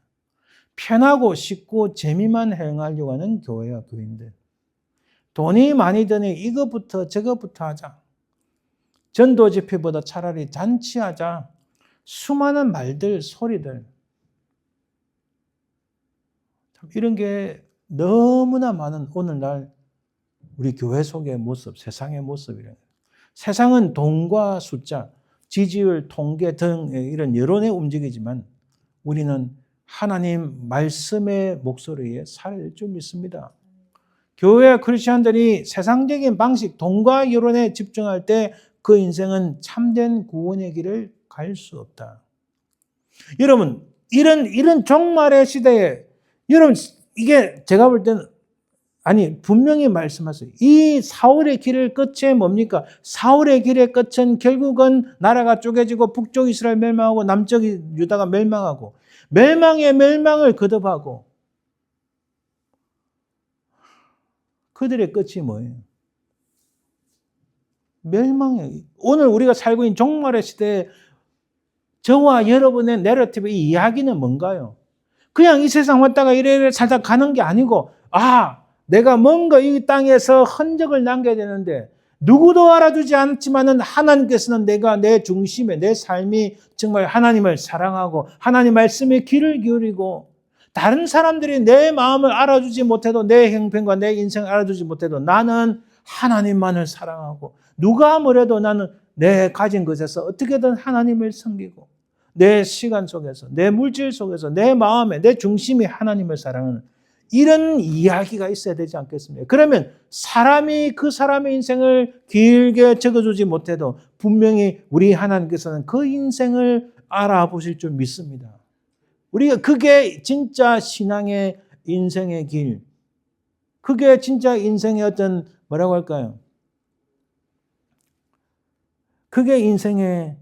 편하고 쉽고 재미만 행하려고 하는 교회와 교인들. 돈이 많이 드니 이것부터 저것부터 하자. 전도 집회보다 차라리 잔치하자. 수많은 말들, 소리들. 참 이런 게 너무나 많은 오늘날 우리 교회 속의 모습, 세상의 모습이래요. 세상은 돈과 숫자, 지지율, 통계 등 이런 여론에 움직이지만 우리는 하나님 말씀의 목소리에 살 줄 믿습니다. 교회 크리스천들이 세상적인 방식, 돈과 여론에 집중할 때 그 인생은 참된 구원의 길을 갈 수 없다. 여러분, 이런 종말의 시대에, 여러분, 이게 제가 볼 때는, 아니, 분명히 말씀하세요. 이 사울의 길의 끝이 뭡니까? 사울의 길의 끝은 결국은 나라가 쪼개지고 북쪽 이스라엘 멸망하고 남쪽 유다가 멸망하고 멸망의 멸망을 거듭하고 그들의 끝이 뭐예요? 멸망이에요. 오늘 우리가 살고 있는 종말의 시대에 저와 여러분의 내러티브, 이 이야기는 뭔가요? 그냥 이 세상 왔다가 이래 살다 가는 게 아니고, 내가 뭔가 이 땅에서 흔적을 남겨야 되는데, 누구도 알아주지 않지만은 하나님께서는 내가 내 중심에, 내 삶이 정말 하나님을 사랑하고, 하나님 말씀에 귀를 기울이고, 다른 사람들이 내 마음을 알아주지 못해도, 내 형편과 내 인생을 알아주지 못해도 나는 하나님만을 사랑하고, 누가 뭐래도 나는 내 가진 것에서 어떻게든 하나님을 섬기고, 내 시간 속에서, 내 물질 속에서, 내 마음에, 내 중심이 하나님을 사랑하는 이런 이야기가 있어야 되지 않겠습니까? 그러면 사람이 그 사람의 인생을 길게 적어주지 못해도 분명히 우리 하나님께서는 그 인생을 알아보실 줄 믿습니다. 우리가 그게 진짜 신앙의 인생의 길, 그게 진짜 인생의 어떤 뭐라고 할까요? 그게 인생의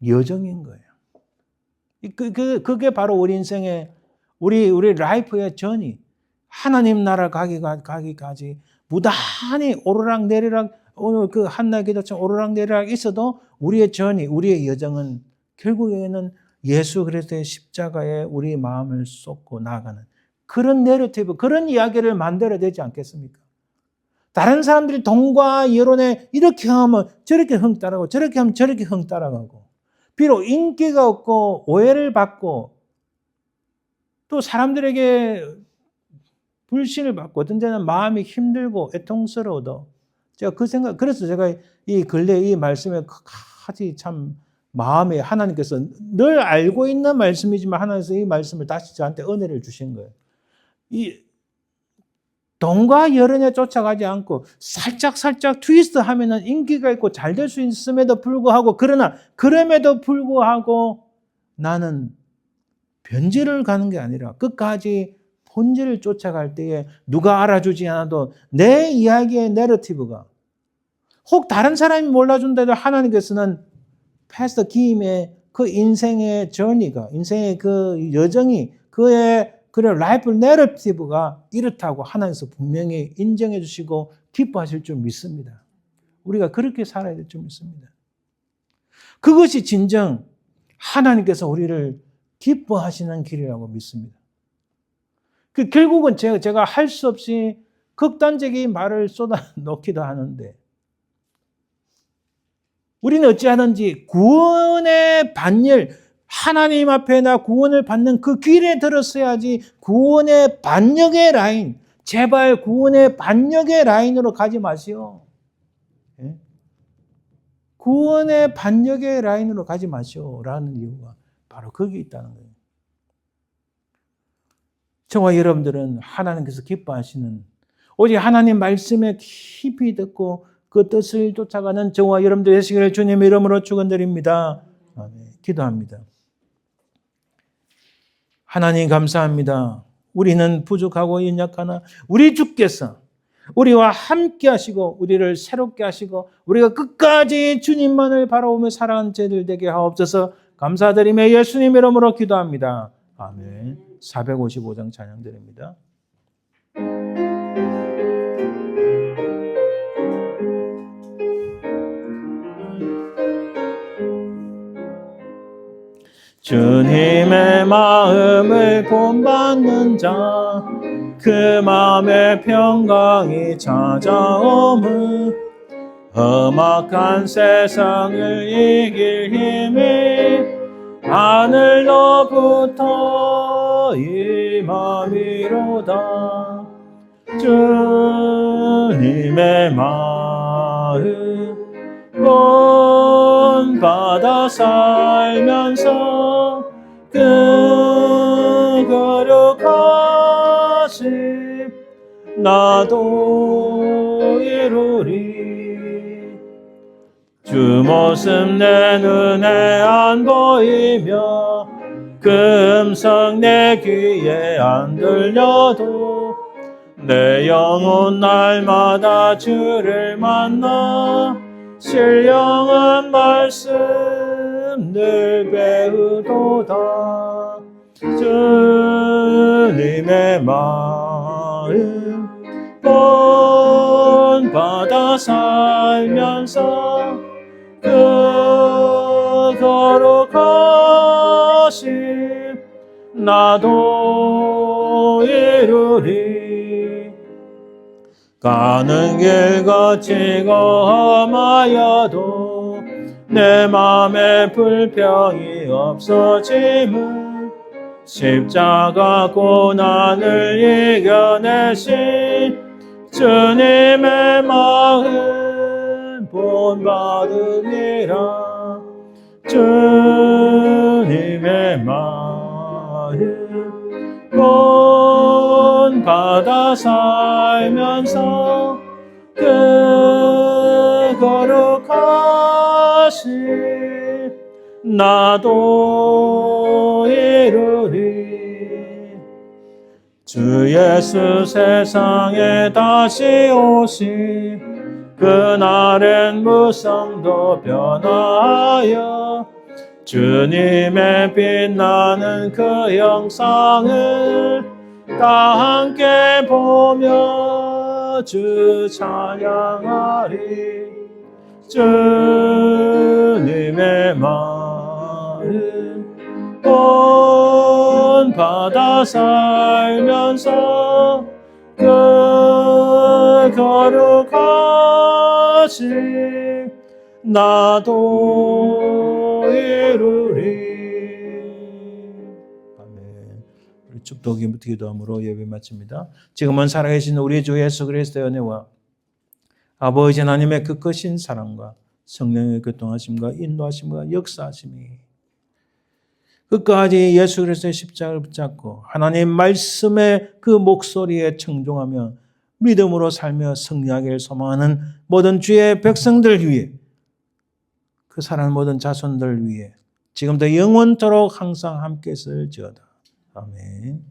여정인 거예요. 그게 바로 우리 인생의 우리 라이프의 전이 하나님 나라 가기까지 무단히 오르락내리락 오늘 그 한나 기도처럼 오르락내리락 있어도 우리의 전이 우리의 여정은 결국에는 예수 그리스도의 십자가에 우리 마음을 쏟고 나아가는 그런 내러티브, 그런 이야기를 만들어야 되지 않겠습니까? 다른 사람들이 돈과 여론에 이렇게 하면 저렇게 흥 따라가고 저렇게 하면 저렇게 흥 따라가고 비록 인기가 없고 오해를 받고 또 사람들에게 불신을 받고 어떤 때는 마음이 힘들고 애통스러워도 제가 그 생각, 그래서 제가 이 근래 이 말씀에 아주 참 마음에 하나님께서 늘 알고 있는 말씀이지만 하나님께서 이 말씀을 다시 저한테 은혜를 주신 거예요. 이 돈과 여론에 쫓아가지 않고 살짝 트위스트 하면은 인기가 있고 잘 될 수 있음에도 불구하고 그러나 그럼에도 불구하고 나는 변질을 가는 게 아니라 끝까지 본질을 쫓아갈 때에 누가 알아주지 않아도 내 이야기의 내러티브가 혹 다른 사람이 몰라준다도 하나님께서는 패스터 김의 그 인생의 저니가 인생의 그 여정이 그의 라이프 내러티브가 이렇다고 하나님께서 분명히 인정해 주시고 기뻐하실 줄 믿습니다. 우리가 그렇게 살아야 될 줄 믿습니다. 그것이 진정 하나님께서 우리를 기뻐하시는 길이라고 믿습니다. 결국은 제가 할 수 없이 극단적인 말을 쏟아놓기도 하는데 우리는 어찌하든지 구원의 반열, 하나님 앞에 나 구원을 받는 그 길에 들었어야지 구원의 반역의 라인, 제발 구원의 반역의 라인으로 가지 마시오. 구원의 반역의 라인으로 가지 마시오라는 이유가 바로 거기 있다는 거예요. 저와 여러분들은 하나님께서 기뻐하시는 오직 하나님 말씀에 깊이 듣고 그 뜻을 쫓아가는 저와 여러분들 되시기를 주님의 이름으로 축원드립니다. 아멘. 기도합니다. 하나님 감사합니다. 우리는 부족하고 연약하나 우리 주께서 우리와 함께 하시고 우리를 새롭게 하시고 우리가 끝까지 주님만을 바라보며 살아가는 저희들 되게 하옵소서. 감사드리며 예수님 이름으로 기도합니다. 아멘. 455장 찬양드립니다. 주님의 마음을 본받는 자, 그 마음의 평강이 찾아오므 험악한 세상을 이길 힘이 하늘로부터 임함이로다. 주님의 마음 본받아 살면서 그 거룩하심 나도 이루리. 주 모습 내 눈에 안 보이며 그 음성 내 귀에 안 들려도 내 영혼 날마다 주를 만나 신령한 말씀 늘 배우도다. 주님의 마음 본받아 살면서 그 거룩하심 나도 이루리. 가는 길 거치고 험하여도 내 맘에 불평이 없어짐은 십자가 고난을 이겨내신 주님의 마음 본받으니라. 주님의 마음 본받아 살면서 그 거룩하심 나도 이루리. 주 예수 세상에 다시 오시 그날엔 무성도 변하여 주님의 빛나는 그 영상을 다 함께 보며 주 찬양하리. 주님의 마음 온 바다 살면서 그 거룩하심 나도 이루리. 아멘. 우리 축도 기도함으로 예배 마칩니다. 지금은 살아계신 우리 주 예수 그리스도의 은혜와 아버지 하나님의 그 크신 사랑과 성령의 교통하심과 인도하심과 역사하심이 끝까지 예수 그리스도의 십자가를 붙잡고 하나님 말씀의 그 목소리에 청종하며 믿음으로 살며 승리하기를 소망하는 모든 주의 백성들 위해, 그 사랑하는 모든 자손들 위해 지금도 영원토록 항상 함께 있을지어다. 아멘.